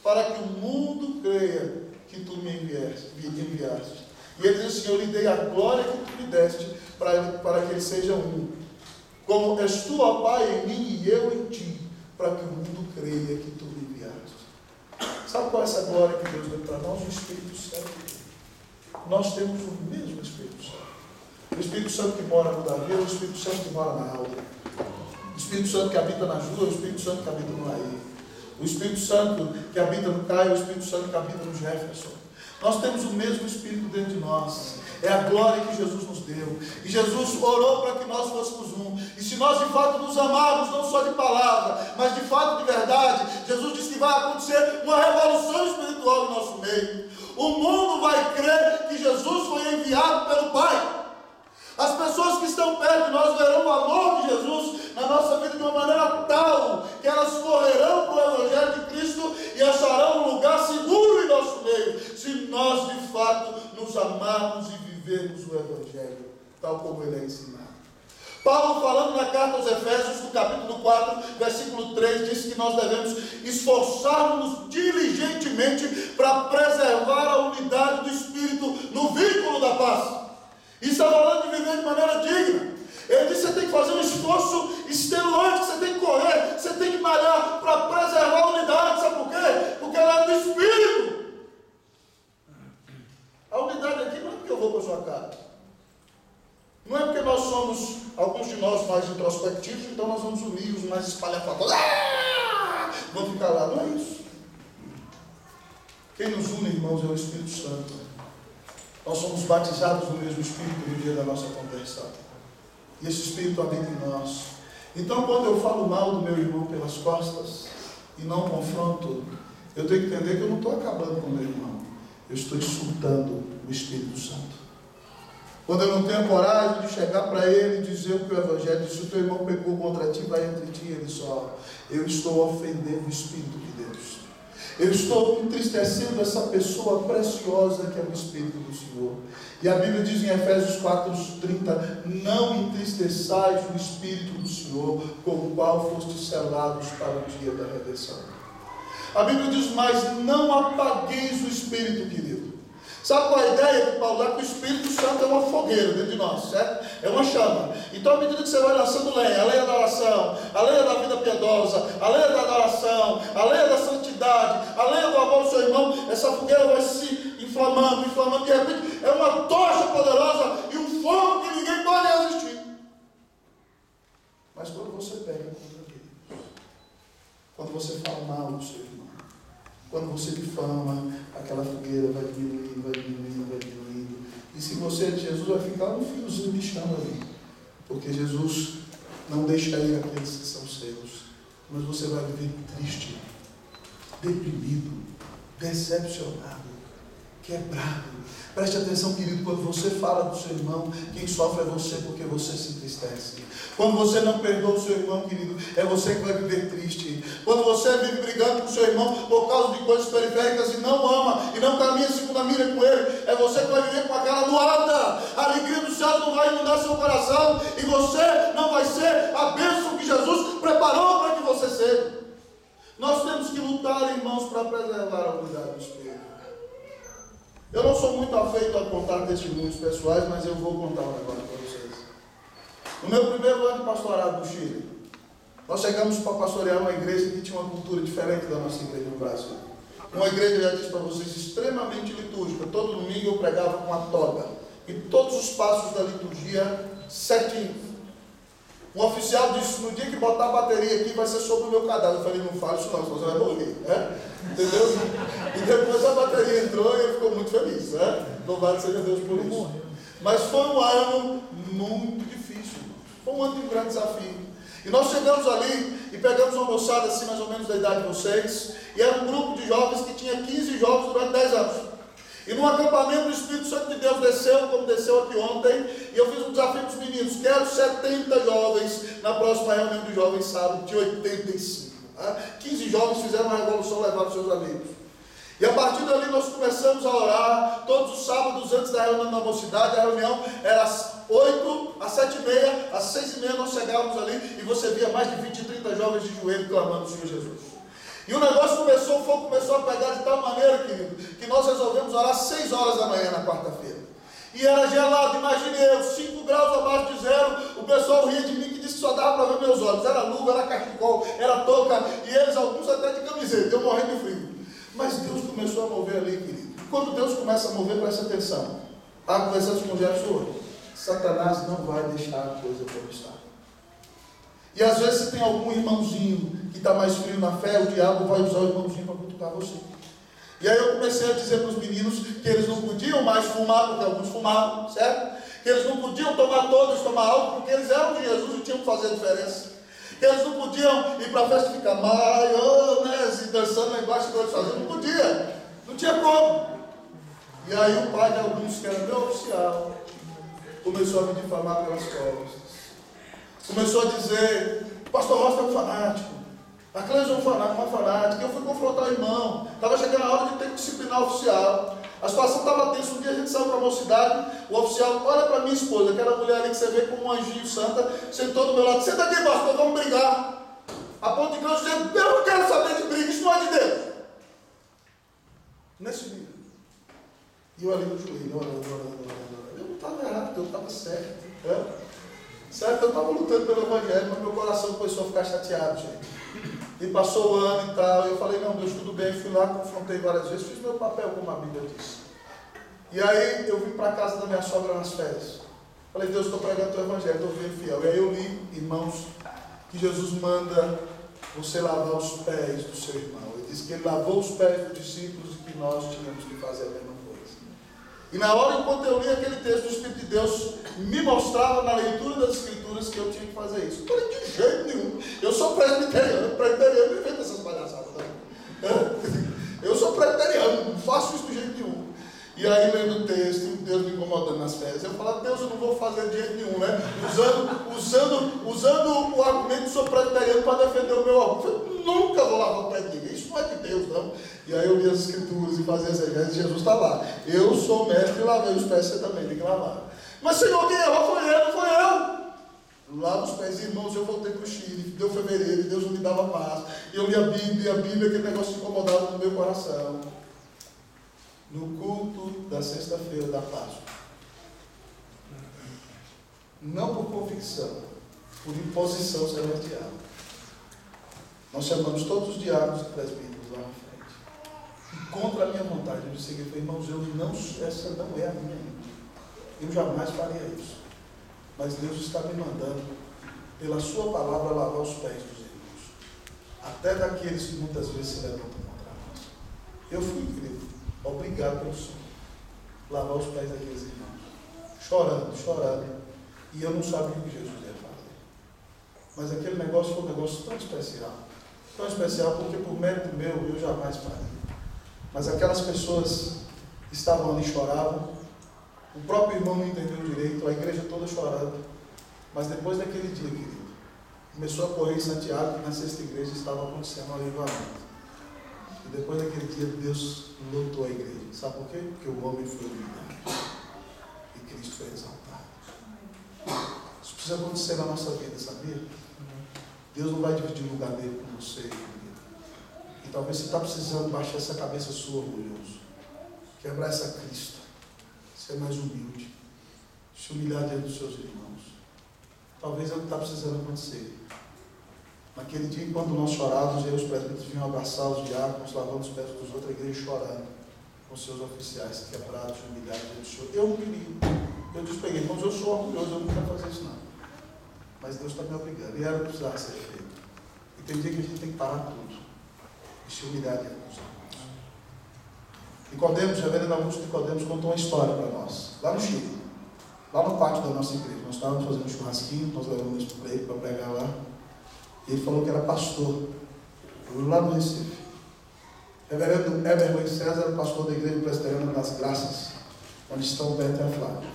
para que o mundo creia que tu me enviaste. E ele diz assim: eu lhe dei a glória que tu me deste, para que eles sejam um, como és tu, ó Pai, em mim e eu em ti, para que o mundo creia que tu me enviaste. Sabe qual é essa glória que Deus deu para nós? O Espírito Santo. Nós temos o mesmo Espírito Santo. O Espírito Santo que mora no Davi é o Espírito Santo que mora na Aula. O Espírito Santo que habita na Ju é o Espírito Santo que habita no Laí. O Espírito Santo que habita no Caio é o Espírito Santo que habita no Jefferson. Nós temos o mesmo Espírito dentro de nós. É a glória que Jesus nos deu. E Jesus orou para que nós fôssemos um. E se nós de fato nos amarmos, não só de palavra, mas de fato de verdade, Jesus disse que vai acontecer uma revolução espiritual no nosso meio. O mundo vai crer que Jesus foi enviado pelo Pai. As pessoas que estão perto de nós verão o amor de Jesus na nossa vida de uma maneira tal que elas correrão para o Evangelho de Cristo e acharão um lugar seguro em nosso meio, se nós de fato nos amarmos e vivermos o Evangelho tal como ele é ensinado. Paulo, falando na carta aos Efésios, no capítulo 4, versículo 3, diz que nós devemos esforçar-nos diligentemente para preservar a unidade do Espírito no vínculo da paz. E está falando de viver de maneira digna. Ele disse que você tem que fazer um esforço extenuante, você tem que correr, você tem que malhar para preservar a unidade. Sabe por quê? Porque ela é do Espírito. A unidade aqui não é porque eu vou para a sua casa. Não é porque nós somos, alguns de nós, mais introspectivos, então nós vamos unir os mais espalhafatosos. Vamos ficar lá. Não é isso. Quem nos une, irmãos, é o Espírito Santo. Nós somos batizados no mesmo Espírito no dia da nossa conversão. E esse Espírito habita em nós. Então, quando eu falo mal do meu irmão pelas costas e não confronto, eu tenho que entender que eu não estou acabando com o meu irmão. Eu estou insultando o Espírito Santo. Quando eu não tenho coragem de chegar para ele e dizer o que o Evangelho diz: se o teu irmão pecou contra ti, vai entre ti e ele só. Eu estou ofendendo o Espírito de Deus. Eu estou entristecendo essa pessoa preciosa que é o Espírito do Senhor. E a Bíblia diz em Efésios 4:30: não entristeçais o Espírito do Senhor, com o qual fostes selados para o dia da redenção. A Bíblia diz mais: não apagueis o Espírito, querido. Sabe qual é a ideia que Paulo dá? Que o Espírito Santo é uma fogueira dentro de nós, certo? É uma chama. Então, à medida que você vai lançando lenha, a lenha da oração, a lenha da vida piedosa, a lenha da adoração, a lenha da santidade, a lenha do amor ao seu irmão, essa fogueira vai se inflamando, de repente é uma tocha poderosa e um fogo que ninguém pode resistir. Mas quando você pega contra Deus, quando você fala mal do seu irmão, quando você difama, aquela fogueira vai diminuindo, vai diminuindo, vai diminuindo. E se você é de Jesus, vai ficar um fiozinho de chama ali. Porque Jesus não deixa ir aqueles que são seus. Mas você vai viver triste, deprimido, decepcionado. quebrado. Preste atenção, querido, quando você fala do seu irmão, quem sofre é você, porque você se entristece. Quando você não perdoa o seu irmão, querido, é você que vai viver triste. Quando você vive brigando com o seu irmão por causa de coisas periféricas e não ama, e não caminha segundo a mira com ele, é você que vai viver com a cara doada. A alegria do céu não vai inundar seu coração, e você não vai ser a bênção que Jesus preparou para que você seja. Nós temos que lutar, irmãos, para preservar a unidade do Espírito. Eu não sou muito afeito a contar testemunhos pessoais, mas eu vou contar um negócio para vocês. No meu primeiro ano de pastorado no Chile, nós chegamos para pastorear uma igreja que tinha uma cultura diferente da nossa igreja no Brasil. Uma igreja, já disse para vocês, extremamente litúrgica. Todo domingo eu pregava com a toga. E todos os passos da liturgia certinho. Um oficial disse, no dia que botar a bateria aqui vai ser sobre o meu cadáver. Eu falei, não fale isso não, senão você vai morrer. Entendeu? E depois a bateria entrou e ele ficou muito feliz. Louvado seja Deus por isso. Mas foi um ano muito difícil. Foi um ano de um grande desafio. E nós chegamos ali e pegamos uma moçada assim, mais ou menos da idade de vocês. E era um grupo de jovens que tinha 15 jovens durante 10 anos. E no acampamento o Espírito Santo de Deus desceu, como desceu aqui ontem, e eu fiz um desafio para os meninos, quero 70 jovens na próxima reunião de jovens sábado, de 85. 15 jovens fizeram uma revolução, levaram seus amigos. E a partir dali nós começamos a orar, todos os sábados antes da reunião da mocidade. A reunião era às 8, às 7h30, às 6h30 nós chegávamos ali, e você via mais de 20 e 30 jovens de joelho clamando o Senhor Jesus. E o negócio começou, o fogo começou a pegar de tal maneira, querido, que nós resolvemos orar às 6 horas da manhã na quarta-feira. E era gelado, imagine eu, 5 graus abaixo de zero, o pessoal ria de mim que disse que só dava para ver meus olhos. Era luva, era cachecol, era touca, e eles, alguns até de camiseta, eu morrendo de frio. Mas Deus começou a mover ali, querido. Quando Deus começa a mover, presta atenção. Estava conversando com o Gerson, Satanás não vai deixar a coisa como está. E às vezes você tem algum irmãozinho que está mais frio na fé, o diabo vai usar o irmãozinho para cutucar você. E aí eu comecei a dizer para os meninos que eles não podiam mais fumar, porque alguns fumavam, certo? Que eles não podiam tomar álcool, porque eles eram de Jesus e tinham que fazer a diferença. Que eles não podiam ir para a festa e ficar maionese, dançando lá embaixo, que eles faziam. Não podia, não tinha como. E aí o pai de alguns, que era meu oficial, começou a me difamar pelas costas. Começou a dizer, o pastor Rosta é um fanático, a Cleusa é uma fanática. Eu fui confrontar o irmão, estava chegando a hora de ter que disciplinar o oficial. A situação estava tensa. Um dia a gente saiu para a mocidade, o oficial, olha para minha esposa, aquela mulher ali que você vê como um anjinho santa, sentou do meu lado, senta aqui, pastor, vamos brigar. A ponto de Cleusa dizendo, eu não quero saber de briga, isso não é de Deus. Nesse dia. E eu ali no joelho, orando. Eu não estava errado, eu estava certo. Certo, eu estava lutando pelo Evangelho, mas meu coração começou a ficar chateado, gente. E passou o ano e tal, e eu falei, não, Deus, tudo bem. Fui lá, confrontei várias vezes, fiz meu papel, como a Bíblia diz. E aí eu vim para a casa da minha sogra nas férias. Falei, Deus, estou pregando o teu Evangelho, estou vindo fiel. E aí eu li, irmãos, que Jesus manda você lavar os pés do seu irmão. Ele diz que ele lavou os pés dos discípulos e que nós tínhamos que fazer a mesma coisa. E na hora, enquanto eu li aquele texto, o Espírito de Deus me mostrava na leitura das Escrituras que eu tinha que fazer isso. Eu falei, de jeito nenhum. Eu sou presbiteriano não invento essas palhaçadas. Eu sou presbiteriano, não faço isso de jeito nenhum. E aí, lendo o texto, Deus me incomodando nas férias, eu falava, Deus, eu não vou fazer de jeito nenhum, né? Usando o argumento do sou presbiteriano para defender o meu argumento. Eu falei, nunca vou lavar o pé de ninguém, isso não é de Deus, não. E aí eu li as Escrituras e fazia as regras, e Jesus está lá. Eu sou mestre e lavei os pés, você também tem que lavar. Mas, Senhor, quem errou foi ele, não foi eu. Lava os pés, irmãos, eu voltei para o Chile, deu fevereiro, Deus não me dava paz. Eu li a Bíblia, aquele negócio incomodava no meu coração. No culto da sexta-feira da Páscoa. Não por convicção, por imposição celestial. Nós chamamos todos os diáconos e presbíteros lá na frente. E contra a minha vontade, eu disse, irmãos, essa não é a minha. Eu jamais faria isso. Mas Deus está me mandando, pela sua palavra, lavar os pés dos irmãos. Até daqueles que muitas vezes se levantam contra nós. Eu fui, querido, obrigado pelo Senhor. Lavar os pés daqueles irmãos. Chorando. E eu não sabia o que Jesus ia fazer. Mas aquele negócio foi um negócio tão especial. Tão especial porque por mérito meu eu jamais faria. Mas aquelas pessoas estavam ali e choravam. O próprio irmão não entendeu direito, a igreja toda chorando. Mas depois daquele dia, querido, começou a correr em Santiago, que na sexta igreja estava acontecendo um avivamento. E depois daquele dia, Deus lotou a igreja. Sabe por quê? Porque o homem foi humilhado e Cristo foi exaltado. Isso precisa acontecer na nossa vida, sabia? Deus não vai dividir o lugar dele com você, querido. E talvez você está precisando baixar essa cabeça sua, orgulhoso. Quebrar essa crista. Ser mais humilde. Se humilhar diante dos seus irmãos. Talvez é o que está precisando acontecer. Naquele dia, enquanto nós chorávamos, os presbíteros vinham abraçar os diáconos, lavando os pés dos outros, a igreja chorando, com seus oficiais quebrados, humilhados diante do Senhor. Eu não queria. Eu despeguei, mas eu sou orgulhoso, eu não quero fazer isso não. Mas Deus está me obrigando. E era o que precisava ser feito. E tem dia que a gente tem que parar tudo e se humilhar diante dos irmãos. Nicodemos, reverendo Augusto Nicodemos, contou uma história para nós, lá no Chile, lá no pátio da nossa igreja. Nós estávamos fazendo um churrasquinho, nós levamos isso para ele para pregar lá. E ele falou que era pastor, lá no Recife. Reverendo Heber Luiz César era pastor da igreja presbiteriana das Graças, onde estão o Beto e a Flávia.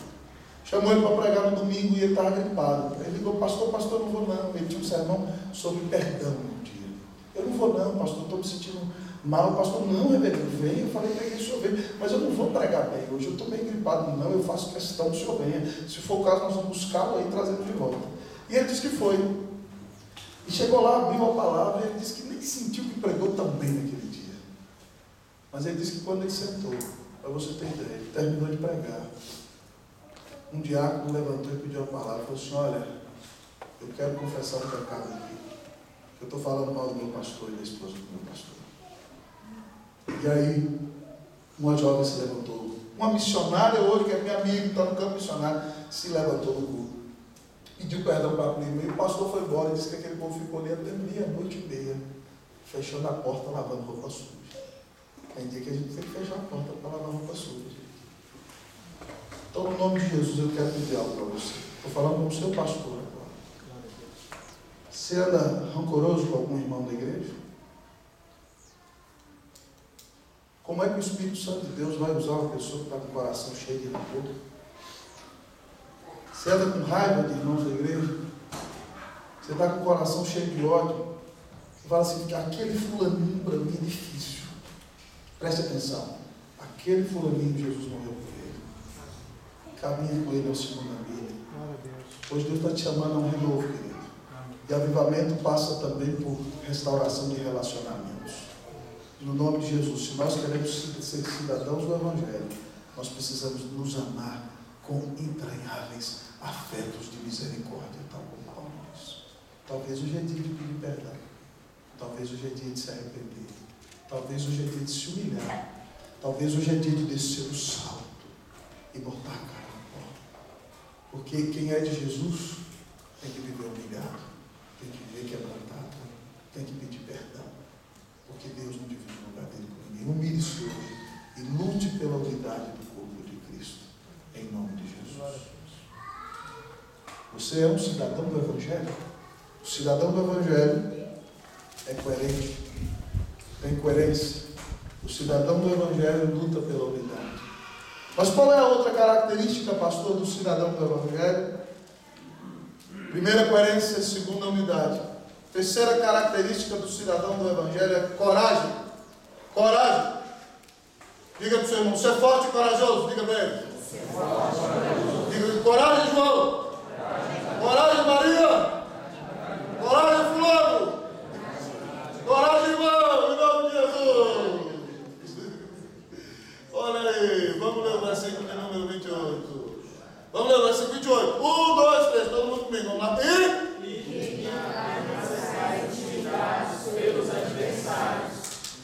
Chamou ele para pregar no domingo e ele estava gripado. Ele ligou, pastor, não vou não. Ele tinha um sermão sobre perdão no dia. Eu não vou não, pastor, estou me sentindo mal. Pastor, não, reverendo, vem. Eu falei para ele, o senhor vem, mas eu não vou pregar bem hoje, eu estou meio gripado. Não, eu faço questão que o senhor venha. Se for o caso, nós vamos buscá-lo aí e trazê-lo de volta. E ele disse que foi. E chegou lá, abriu a palavra, e ele disse que nem sentiu que pregou tão bem naquele dia. Mas ele disse que quando ele sentou, para você ter ideia, ele terminou de pregar. Um diácono levantou e pediu a palavra, falou assim, olha, eu quero confessar um pecado aqui. Eu estou falando mal do meu pastor e da esposa do meu pastor. E aí, uma jovem se levantou. Uma missionária hoje, que é minha amiga, está no campo missionário, se levantou no culto. Pediu perdão para a prima. E o pastor foi embora e disse que aquele povo ficou ali até meia-noite e meia, fechando a porta, lavando roupa suja. Tem dia que a gente tem que fechar a porta para lavar roupa suja. Então, no nome de Jesus, eu quero pedir algo para você. Estou falando como seu pastor agora. Você anda rancoroso com algum irmão da igreja? Como é que o Espírito Santo de Deus vai usar uma pessoa que está com o coração cheio de rancor? Você anda com raiva de irmãos da igreja? Você está com o coração cheio de ódio? Você fala assim, aquele fulaninho para mim é difícil. Preste atenção. Aquele fulaninho, Jesus morreu por ele. Caminha com ele ao segundo da vida. Hoje Deus está te chamando a um renovo, querido. E avivamento passa também por restauração de relacionamentos. No nome de Jesus, se nós queremos ser cidadãos do Evangelho, nós precisamos nos amar com entranháveis afetos de misericórdia, tal como Paulo diz. Talvez hoje é dia de pedir perdão. Talvez hoje é dia de se arrepender. Talvez hoje é dia de se humilhar. Talvez hoje é dia de descer o salto e botar a cara no pó. Porque quem é de Jesus tem que viver humilhado, tem que viver quebrantado, tem que pedir perdão. Porque Deus não divide o lugar dele com ninguém. Humilhe-se hoje e lute pela unidade do corpo de Cristo. Em nome de Jesus. Você é um cidadão do Evangelho? O cidadão do Evangelho é coerente, tem coerência. O cidadão do Evangelho luta pela unidade. Mas qual é a outra característica, pastor, do cidadão do Evangelho? Primeira, coerência. Segunda, unidade. Terceira característica do cidadão do Evangelho é coragem. Coragem. Diga para o seu irmão, você é forte e corajoso. Diga para ele. Diga, coragem, João. Coragem, Maria. Coragem, fulano. Coragem, irmão, em nome de Jesus. Olha aí, vamos ler o versículo de número 28. Vamos ler o versículo 28. 1, 2, 3, todo mundo comigo. Vamos lá. Pelos adversários,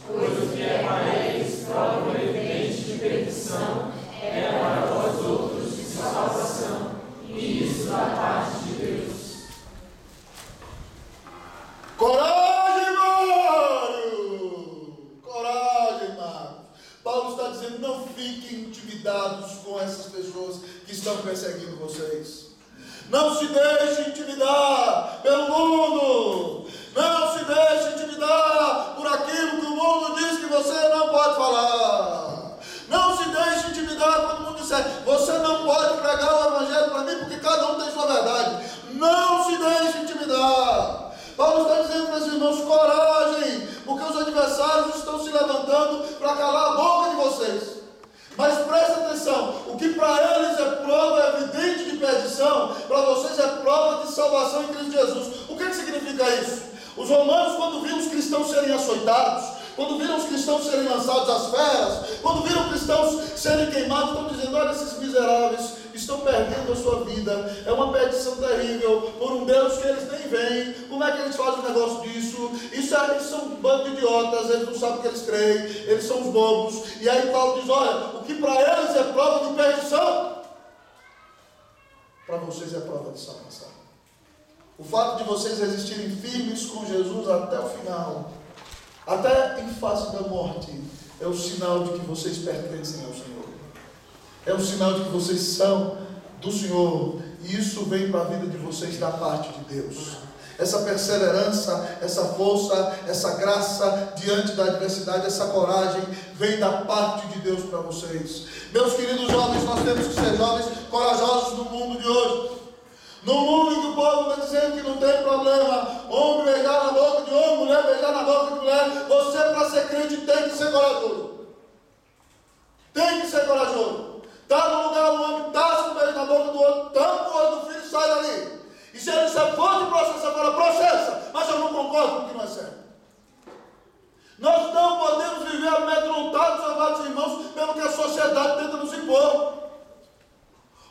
pois o que é para eles prova evidente de perdição, é para vós outros de salvação, e isso da parte de Deus. Coragem, Mário! Coragem, Mário! Paulo está dizendo, não fiquem intimidados com essas pessoas que estão perseguindo vocês. Não se deixe intimidar pelo mundo. Não se deixe intimidar por aquilo que o mundo diz que você não pode falar. Não se deixe intimidar quando o mundo disser, você não pode pregar o evangelho para mim, porque cada um tem sua verdade. Não se deixe intimidar. Paulo está dizendo para os irmãos, coragem, porque os adversários estão se levantando para calar a boca de vocês. Mas presta atenção, o que para eles é prova evidente de perdição, para vocês é prova de salvação em Cristo Jesus. O que significa isso? Os romanos, quando viram os cristãos serem açoitados, quando viram os cristãos serem lançados às feras, quando viram cristãos serem queimados, estão dizendo, olha, esses miseráveis estão perdendo a sua vida, é uma perdição terrível, por um Deus que eles nem veem, como é que eles fazem um negócio disso? Eles são um bando de idiotas, eles não sabem o que eles creem, eles são os bobos. E aí Paulo diz, olha, o que para eles é prova de perdição, para vocês é prova de salvação. O fato de vocês resistirem firmes com Jesus até o final, até em face da morte, é o sinal de que vocês pertencem ao Senhor. É um sinal de que vocês são do Senhor. E isso vem para a vida de vocês da parte de Deus. Essa perseverança, essa força, essa graça diante da adversidade, essa coragem, vem da parte de Deus para vocês. Meus queridos jovens, nós temos que ser jovens corajosos no mundo de hoje. No mundo em que o povo está dizendo que não tem problema, homem beijar na boca de homem, mulher beijar na boca de mulher, você para ser crente tem que ser corajoso. Tem que ser corajoso. Está no lugar, o homem tasca um beijo na boca do outro, tampa o olho do filho e sai dali. E se ele disser, pode processar, fala, processa, mas eu não concordo com o que não é certo. Nós não podemos viver amedrontados, amados irmãos, pelo que a sociedade tenta nos impor.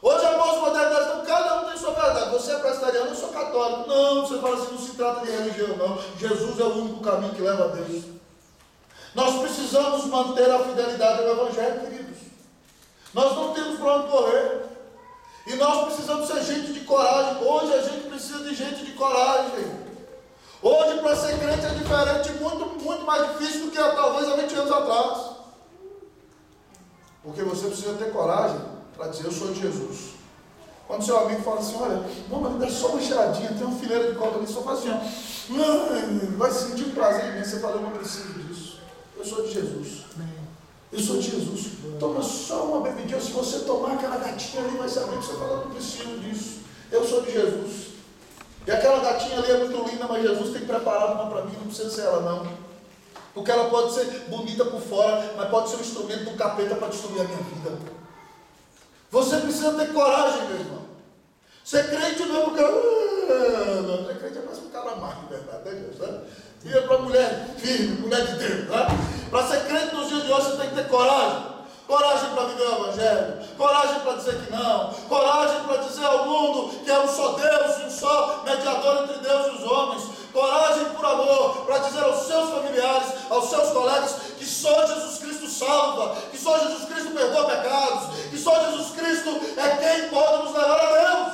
Hoje a pós-modernidade, então, cada um tem sua verdade. Você é presbiteriano, eu sou católico. Não, você fala assim, não se trata de religião, não. Jesus é o único caminho que leva a Deus. Nós precisamos manter a fidelidade ao Evangelho, queridos. Nós não temos para onde correr. E nós precisamos ser gente de coragem. Hoje a gente precisa de gente de coragem. Hoje para ser crente é diferente, muito mais difícil do que talvez há 20 anos atrás. Porque você precisa ter coragem para dizer, eu sou de Jesus. Quando seu amigo fala assim, olha, vamos me dá só uma cheiradinha, tem uma fileira de coca ali, só faz assim, ó, vai sentir um prazer em mim. Você fala, eu não preciso disso. Eu sou de Jesus. Eu sou de Jesus. Toma só uma bebidinha. Se você tomar aquela gatinha ali, vai saber que você fala, eu não preciso disso. Eu sou de Jesus. E aquela gatinha ali é muito linda, mas Jesus tem preparado uma para mim, não precisa ser ela não. Porque ela pode ser bonita por fora, mas pode ser um instrumento do capeta para destruir a minha vida. Você precisa ter coragem, meu irmão. Ser crente não é porque... Não, ser crente é mais um cara má, de verdade, né, Deus? Né? E é para mulher firme, mulher de Deus. Né? Para ser crente nos dias de hoje, você tem que ter coragem. Coragem para viver o Evangelho. Coragem para dizer que não. Coragem para dizer ao mundo que é um só Deus e um só mediador entre Deus e os homens. Coragem por amor para dizer aos seus familiares, aos seus colegas, que só Jesus Cristo salva, que só Jesus Cristo perdoa pecados, que só Jesus Cristo é quem pode nos levar a Deus.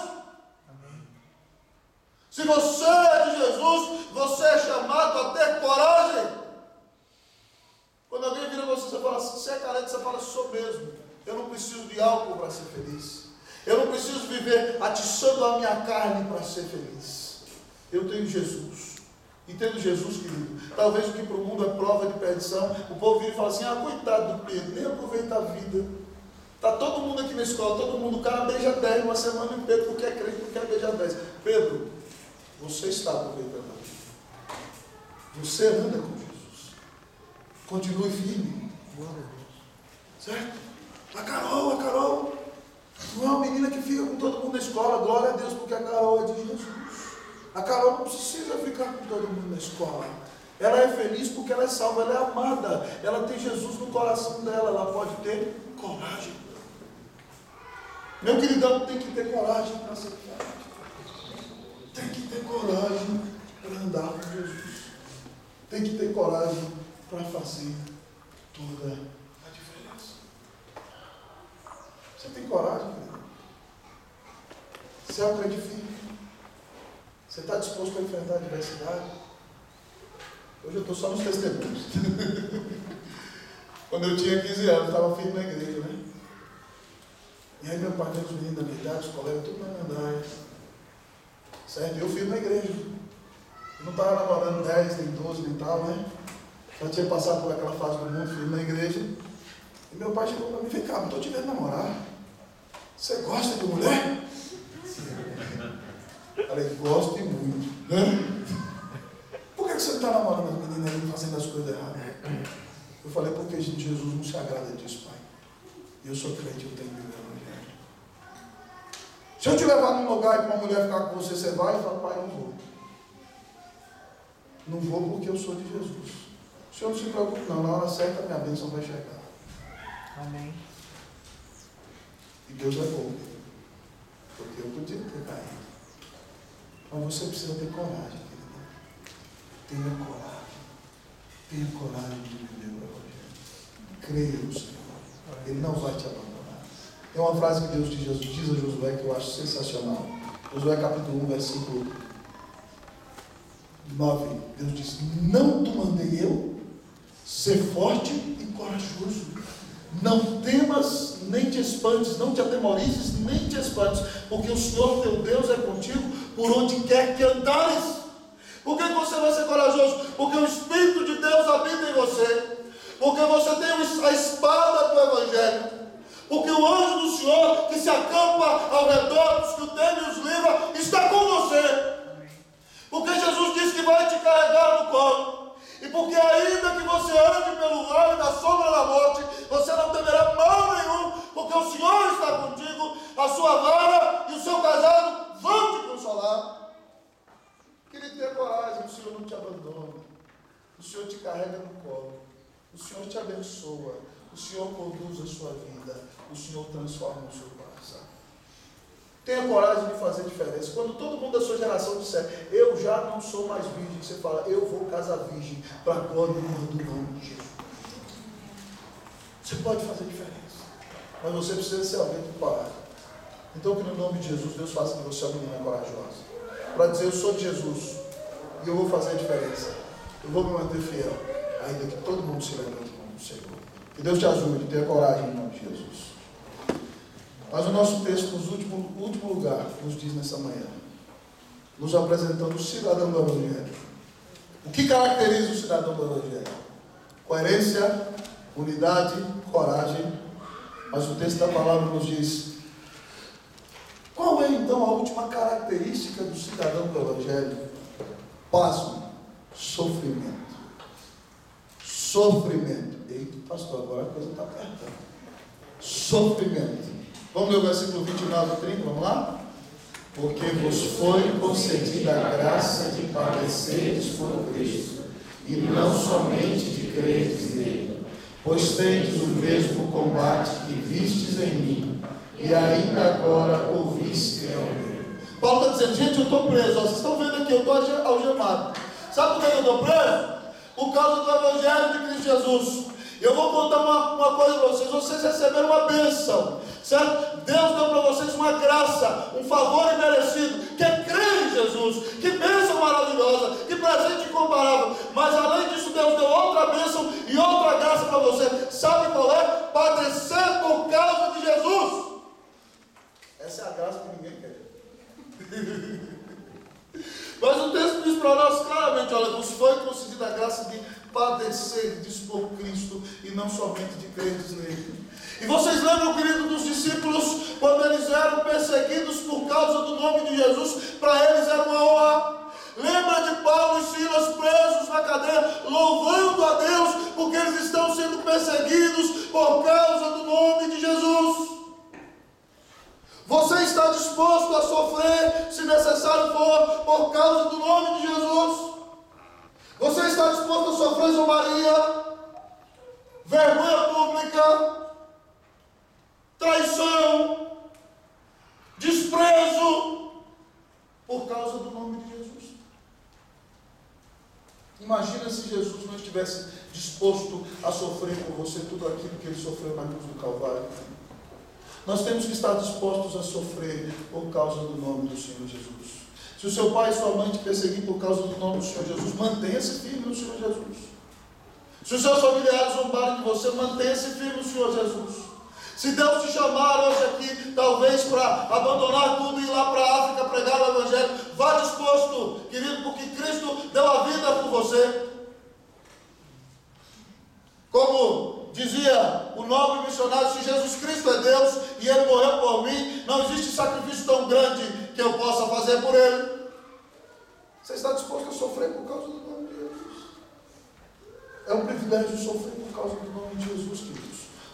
Amém. Se você é de Jesus, você é chamado a ter coragem. Quando alguém vira você, você fala assim, você é carente, você fala, sou mesmo. Eu não preciso de álcool para ser feliz. Eu não preciso viver atiçando a minha carne para ser feliz. Eu tenho Jesus. E tendo Jesus, querido, talvez o que para o mundo é prova de perdição, o povo vira e fala assim, coitado do Pedro, nem aproveita a vida. Está todo mundo aqui na escola, todo mundo, o cara beija 10 uma semana e o Pedro, porque é crente, não quer beijar 10. Pedro, você está aproveitando a vida. Você anda com Jesus. Continue firme. Certo? A Carol não é uma menina que fica com todo mundo na escola. Glória a Deus, porque a Carol é de Jesus. A Carol não precisa ficar com todo mundo na escola. Ela é feliz porque ela é salva, ela é amada. Ela tem Jesus no coração dela. Ela pode ter coragem. Meu queridão, tem que ter coragem para ser crente. Tem que ter coragem para andar com Jesus. Tem que ter coragem para fazer toda a diferença. Você tem coragem, querido? Você é um crente firme? Você está disposto a enfrentar a adversidade? Hoje eu estou só nos testemunhos. Quando eu tinha 15 anos, eu estava firme na igreja, né? E aí meu pai veio os meninos da minha idade, os colegas, tudo na andar. Certo? Eu firme na igreja. Eu não estava namorando 10, nem 12, nem tal, né? Já tinha passado por aquela fase do mundo, firme na igreja. E meu pai chegou para mim: vem cá, não estou te vendo namorar. Você gosta de mulher? Eu falei: gosto e muito. Por que você não está namorando as meninas aí, fazendo as coisas erradas? Eu falei: porque Jesus não se agrada disso, pai. E eu sou crente, eu tenho que viver o evangelho. Se eu te levar num lugar e uma mulher ficar com você, você vai? Eu falo: pai, não vou. Não vou porque eu sou de Jesus. O senhor não se preocupe não, na hora certa a minha bênção vai chegar. Amém. E Deus é bom, porque eu podia ter caído. Mas você precisa ter coragem, querida. Tenha coragem. Tenha coragem de viver o evangelho. Creia no Senhor. Ele não vai te abandonar. Tem uma frase que Deus diz a Josué que eu acho sensacional. Josué capítulo 1, versículo 9. Deus diz: não te mandei eu ser forte e corajoso. Não temas, nem te espantes, não te atemorizes, nem te espantes, porque o Senhor teu Deus é contigo por onde quer que andares. Por que você vai ser corajoso? Porque o Espírito de Deus habita em você. Porque você tem a espada do Evangelho. Porque o anjo do Senhor que se acampa ao redor dos que o temem e os livra está com você. Porque Jesus disse que vai te carregar no colo. E porque ainda que você ande pelo vale da sombra da morte, você não temerá mal nenhum, porque o Senhor está contigo, a sua vara e o seu cajado vão te consolar. Querido, tenha coragem, o Senhor não te abandona, o Senhor te carrega no colo, o Senhor te abençoa, o Senhor conduz a sua vida, o Senhor transforma o seu coração. Tenha coragem de fazer diferença. Quando todo mundo da sua geração disser: eu já não sou mais virgem, você fala: eu vou casar virgem, para a glória e honra do nome de Jesus. Você pode fazer diferença, mas você precisa ser alguém de coragem. Então que no nome de Jesus Deus faça de você uma menina corajosa, para dizer: eu sou de Jesus e eu vou fazer a diferença, eu vou me manter fiel, ainda que todo mundo se levante como o Senhor. Que Deus te ajude, tenha coragem em nome de Jesus. Mas o nosso texto, no último lugar, nos diz nessa manhã, nos apresentando o cidadão do Evangelho. O que caracteriza o cidadão do Evangelho? Coerência, unidade, coragem. Mas o texto da palavra nos diz: qual é então a última característica do cidadão do Evangelho? Pasmo, sofrimento. Sofrimento. Eita, pastor, agora a coisa está apertando. Sofrimento. Vamos ler o versículo 29 e 30, vamos lá? Porque vos foi concedida a graça de padeceres por Cristo, e não somente de creres nele, pois tendes o mesmo combate que vistes em mim, e ainda agora ouviste em mim. Paulo está dizendo: gente, eu estou preso, vocês estão vendo aqui, eu estou algemado. Sabe por que eu estou preso? Por causa do Evangelho de Cristo Jesus. Eu vou contar uma coisa para vocês: vocês receberam uma bênção, certo? Deus deu para vocês uma graça, um favor imerecido, que é crer em Jesus. Que bênção maravilhosa, que presente incomparável. Mas além disso, Deus deu outra bênção e outra graça para você. Sabe qual é? Padecer por causa de Jesus. Essa é a graça que ninguém quer. Mas o texto diz para nós claramente: olha, nos foi concedida a graça de padecer por Cristo, e não somente de crentes nele. E vocês lembram, querido, dos discípulos, quando eles eram perseguidos por causa do nome de Jesus? Para eles era uma honra. Lembra de Paulo e Silas presos na cadeia, louvando a Deus, porque eles estão sendo perseguidos por causa do nome de Jesus. Você está disposto a sofrer, se necessário for, por causa do nome de Jesus? Você está disposto a sofrer zombaria, vergonha pública, traição, desprezo, por causa do nome de Jesus? Imagina se Jesus não estivesse disposto a sofrer por você tudo aquilo que ele sofreu na cruz do Calvário. Nós temos que estar dispostos a sofrer por causa do nome do Senhor Jesus. Se o seu pai e sua mãe te perseguir por causa do nome do Senhor Jesus, mantenha-se firme no Senhor Jesus. Se os seus familiares zombarem de você, mantenha-se firme no Senhor Jesus. Se Deus te chamar hoje aqui, talvez para abandonar tudo e ir lá para a África pregar o Evangelho, vá disposto, querido, porque Cristo deu a vida por você. Como dizia o nobre missionário: se Jesus Cristo é Deus e Ele morreu por mim, não existe sacrifício tão grande que eu possa fazer por Ele. Você está disposto a sofrer por causa do nome de Jesus? É um privilégio sofrer por causa do nome de Jesus, queridos.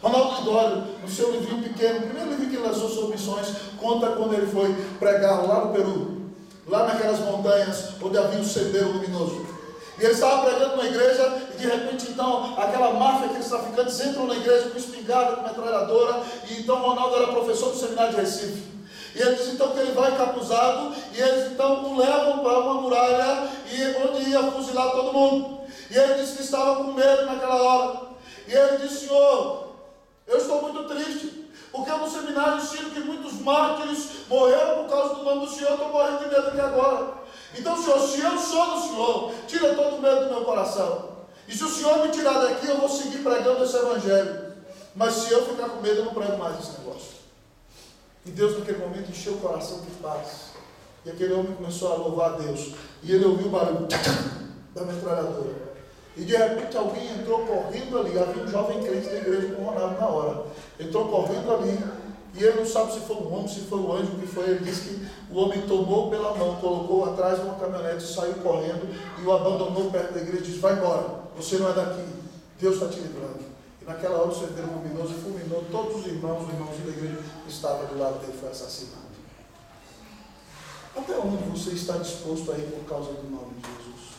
Ronaldo Lidório, no seu livrinho pequeno, o primeiro livro que ele lançou sobre missões, conta quando ele foi pregar lá no Peru, lá naquelas montanhas onde havia um sendeiro luminoso. E ele estava pregando numa igreja e de repente então aquela máfia, aqueles traficantes entram na igreja com espingarda, com metralhadora. E então Ronaldo era professor do seminário de Recife. E ele diz então que ele vai encapuzado e eles então o levam para uma muralha e onde ia fuzilar todo mundo. E ele disse que estava com medo naquela hora. E ele disse: Senhor, eu estou muito triste, porque no seminário ensino que muitos mártires morreram por causa do nome do Senhor. Eu estou morrendo de medo aqui agora. Então, Senhor, se eu sou do Senhor, tira todo o medo do meu coração. E se o Senhor me tirar daqui, eu vou seguir pregando esse evangelho. Mas se eu ficar com medo, eu não prego mais esse negócio. E Deus naquele momento encheu o coração de paz. E aquele homem começou a louvar a Deus. E ele ouviu o barulho da metralhadora. E de repente alguém entrou correndo ali. Havia um jovem crente da igreja com o Ronaldo na hora. Entrou correndo ali. E ele não sabe se foi um homem, se foi um anjo, o que foi. Ele disse que o homem tomou pela mão, colocou atrás de uma caminhonete, saiu correndo e o abandonou perto da igreja e disse: vai embora, você não é daqui, Deus está te livrando. E naquela hora o sendeiro luminoso fulminou todos os irmãos da igreja que estavam do lado dele, foi assassinado. Até onde você está disposto a ir por causa do nome de Jesus?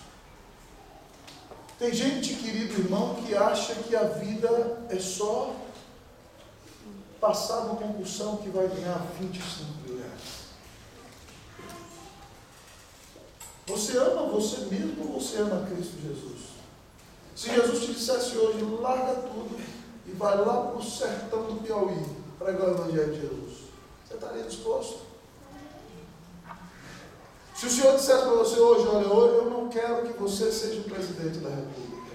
Tem gente, querido irmão, que acha que a vida é só passar uma concussão que vai ganhar 25 mil reais. Você ama você mesmo ou você ama Cristo Jesus? Se Jesus te dissesse hoje: larga tudo e vai lá para o sertão do Piauí pregar o evangelho de Jesus, você estaria disposto? Se o Senhor dissesse para você hoje: olha, hoje eu não quero que você seja o presidente da República,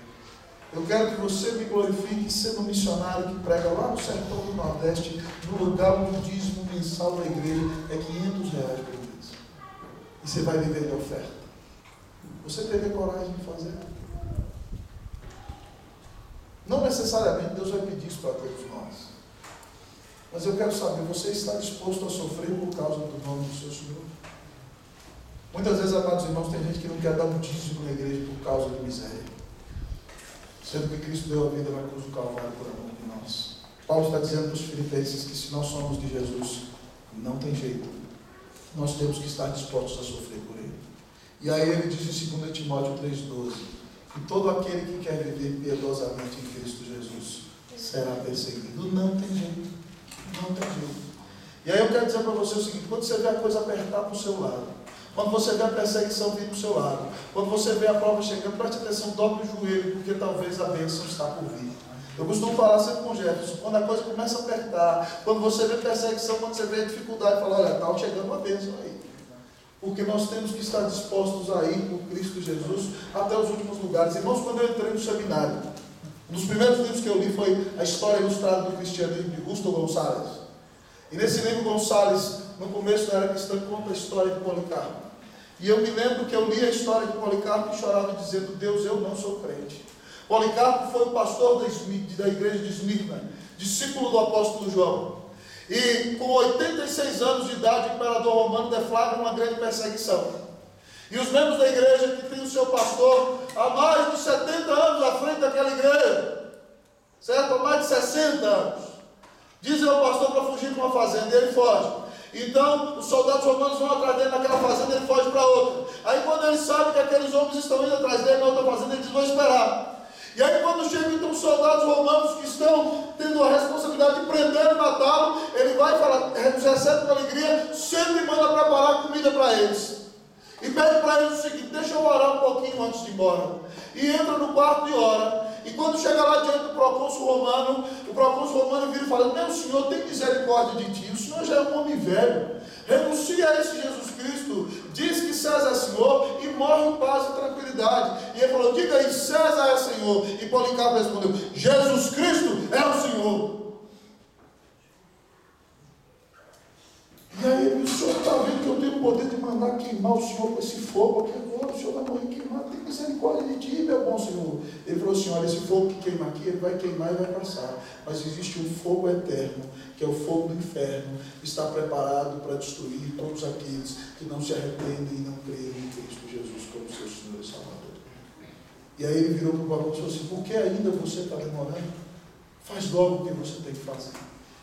eu quero que você me glorifique sendo um missionário que prega lá no sertão do Nordeste, no lugar onde o dízimo mensal da igreja é 500 reais por mês, e você vai viver de oferta, você teria coragem de fazer? Não necessariamente Deus vai pedir isso para todos nós, mas eu quero saber: você está disposto a sofrer por causa do nome do seu Senhor? Muitas vezes, amados irmãos, tem gente que não quer dar um dízimo na igreja por causa de miséria, sendo que Cristo deu a vida na cruz do Calvário por amor de nós. Paulo está dizendo para os filipenses que se nós somos de Jesus, não tem jeito, nós temos que estar dispostos a sofrer por Ele. E aí ele diz em 2 Timóteo 3,12, que todo aquele que quer viver piedosamente em Cristo Jesus será perseguido. Não tem jeito, não tem jeito. E aí eu quero dizer para você o seguinte: quando você vê a coisa apertar para o seu lado, quando você vê a perseguição vir para o seu lado, quando você vê a prova chegando, preste atenção, dobre o joelho, porque talvez a bênção está por vir. Eu costumo falar sempre com o Jefferson: quando a coisa começa a apertar, quando você vê perseguição, quando você vê dificuldade, fala: olha, está chegando uma bênção aí. Porque nós temos que estar dispostos a ir por Cristo Jesus até os últimos lugares. Irmãos, quando eu entrei no seminário, um dos primeiros livros que eu li foi A História Ilustrada do Cristianismo, de Augusto Gonçalves. E nesse livro, Gonçalves, no começo da era cristã, conta a história de Policarpo. E eu me lembro que eu li a história de Policarpo e chorava dizendo: Deus, eu não sou crente. Policarpo foi o pastor da igreja de Esmirna, discípulo do apóstolo João. E com 86 anos de idade, o imperador romano deflagra uma grande perseguição. E os membros da igreja, que tem o seu pastor há mais de 70 anos à frente daquela igreja, certo? Há mais de 60 anos, dizem ao pastor para fugir para uma fazenda, e ele foge. Então os soldados romanos vão atrás dele naquela fazenda, ele foge para outra. Aí quando ele sabe que aqueles homens estão indo atrás dele na outra fazenda, ele diz: vou esperar. E aí quando chegam então os soldados romanos que estão tendo a responsabilidade de prender e matá-lo, ele vai falar, recebe com alegria, sempre manda preparar comida para eles. E pede para eles o seguinte: deixa eu orar um pouquinho antes de ir embora. E entra no quarto e ora. E quando chega lá diante do procônsul romano, o procônsul romano vira e fala: meu senhor, tem misericórdia de ti, o senhor já é um homem velho, renuncia a esse Jesus Cristo, diz que César é Senhor e morre em paz e tranquilidade. E ele falou: diga aí, César é Senhor. E Policarpo respondeu: Jesus Cristo é o Senhor. E aí, o senhor está vendo que eu tenho o poder de mandar queimar o Senhor com esse fogo aqui agora. O Senhor vai morrer queimado, tem misericórdia de ti, meu bom Senhor. Ele falou assim, olha, esse fogo que queima aqui, ele vai queimar e vai passar. Mas existe um fogo eterno, que é o fogo do inferno, que está preparado para destruir todos aqueles que não se arrependem e não creem em Cristo Jesus como seu Senhor e Salvador. E aí ele virou para o barão e falou assim, por que ainda você está demorando? Faz logo o que você tem que fazer.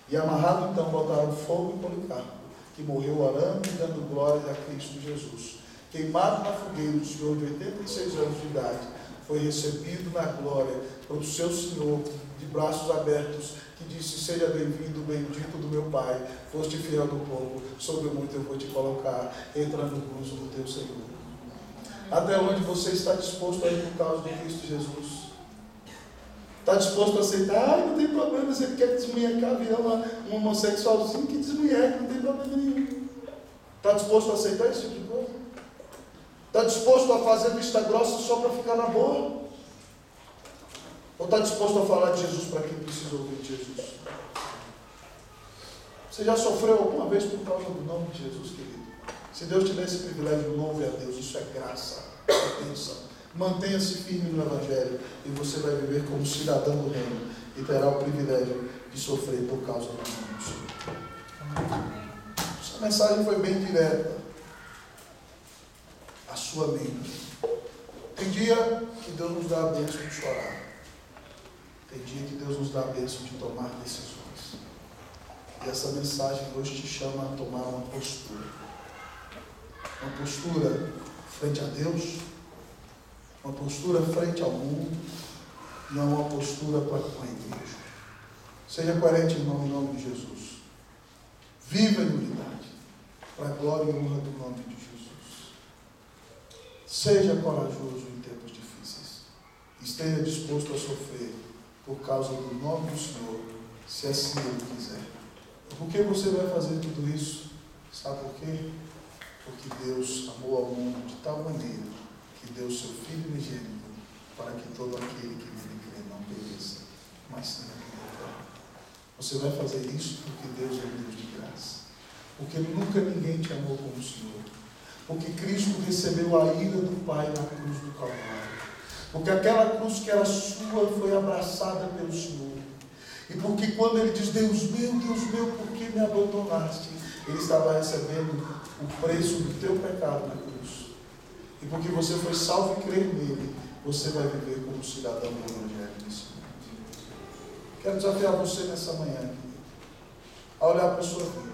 E amarrado então botaram fogo em Policarpo, que morreu orando e dando glória a Cristo Jesus. Queimado na fogueira, o senhor de 86 anos de idade foi recebido na glória pelo seu Senhor, de braços abertos, que disse, seja bem-vindo, bendito do meu Pai, foste fiel do pouco, sobre muito eu vou te colocar, entra no gozo do teu Senhor. Até onde você está disposto a ir por causa de Cristo Jesus? Está disposto a aceitar? Não tem problema, você quer desmunhecar, virar um homossexualzinho, que desmunheca, não tem problema nenhum. Está disposto a aceitar esse tipo de coisa? Está disposto a fazer vista grossa só para ficar na boa? Ou está disposto a falar de Jesus para quem precisa ouvir de Jesus? Você já sofreu alguma vez por causa do nome de Jesus, querido? Se Deus te der esse privilégio, louve a Deus, isso é graça, é bênção. Mantenha-se firme no Evangelho e você vai viver como cidadão do reino e terá o privilégio de sofrer por causa do nome do Senhor. Essa mensagem foi bem direta. A sua mente. Tem dia que Deus nos dá a bênção de chorar. Tem dia que Deus nos dá a bênção de tomar decisões. E essa mensagem hoje te chama a tomar uma postura. Uma postura frente a Deus, uma postura frente ao mundo, não uma postura para com a igreja. Seja coerente, irmão, em nome de Jesus. Viva em unidade, para a glória e honra do nome de Jesus. Seja corajoso em tempos difíceis. Esteja disposto a sofrer por causa do nome do Senhor, se assim Ele quiser. Por que você vai fazer tudo isso? Sabe por quê? Porque Deus amou ao mundo de tal maneira que deu o seu Filho unigênito para que todo aquele que nele crê não pereça, mas tenha vida eterna. Você vai fazer isso porque Deus é um Deus de graça. Porque nunca ninguém te amou como o Senhor. Porque Cristo recebeu a ira do Pai na cruz do Calvário. Porque aquela cruz que era sua foi abraçada pelo Senhor. E porque quando Ele diz, Deus meu, por que me abandonaste? Ele estava recebendo o preço do teu pecado na cruz. E porque você foi salvo e crer nele, você vai viver como cidadão do Evangelho nesse mundo. Quero desafiar você nessa manhã, querido, a olhar para a sua vida.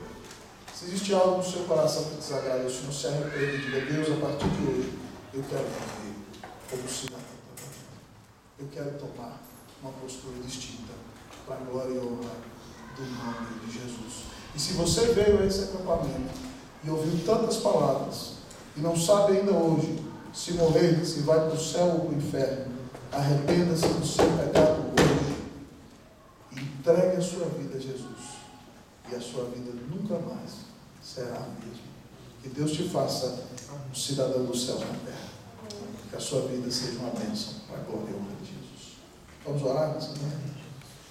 Se existe algo no seu coração que desagrada, o Senhor se arrepende e diga, Deus, a partir de hoje, eu quero viver como cidadão do Evangelho. Eu quero tomar uma postura distinta para a glória e honra do nome de Jesus. E se você veio a esse acampamento e ouviu tantas palavras e não sabe ainda hoje se morrer, se vai para o céu ou para o inferno, arrependa-se do seu pecado hoje e entregue a sua vida a Jesus. E a sua vida nunca mais será a mesma. Que Deus te faça um cidadão do céu na terra. Que a sua vida seja uma bênção para a glória e honra de Jesus. Vamos orar nessa manhã?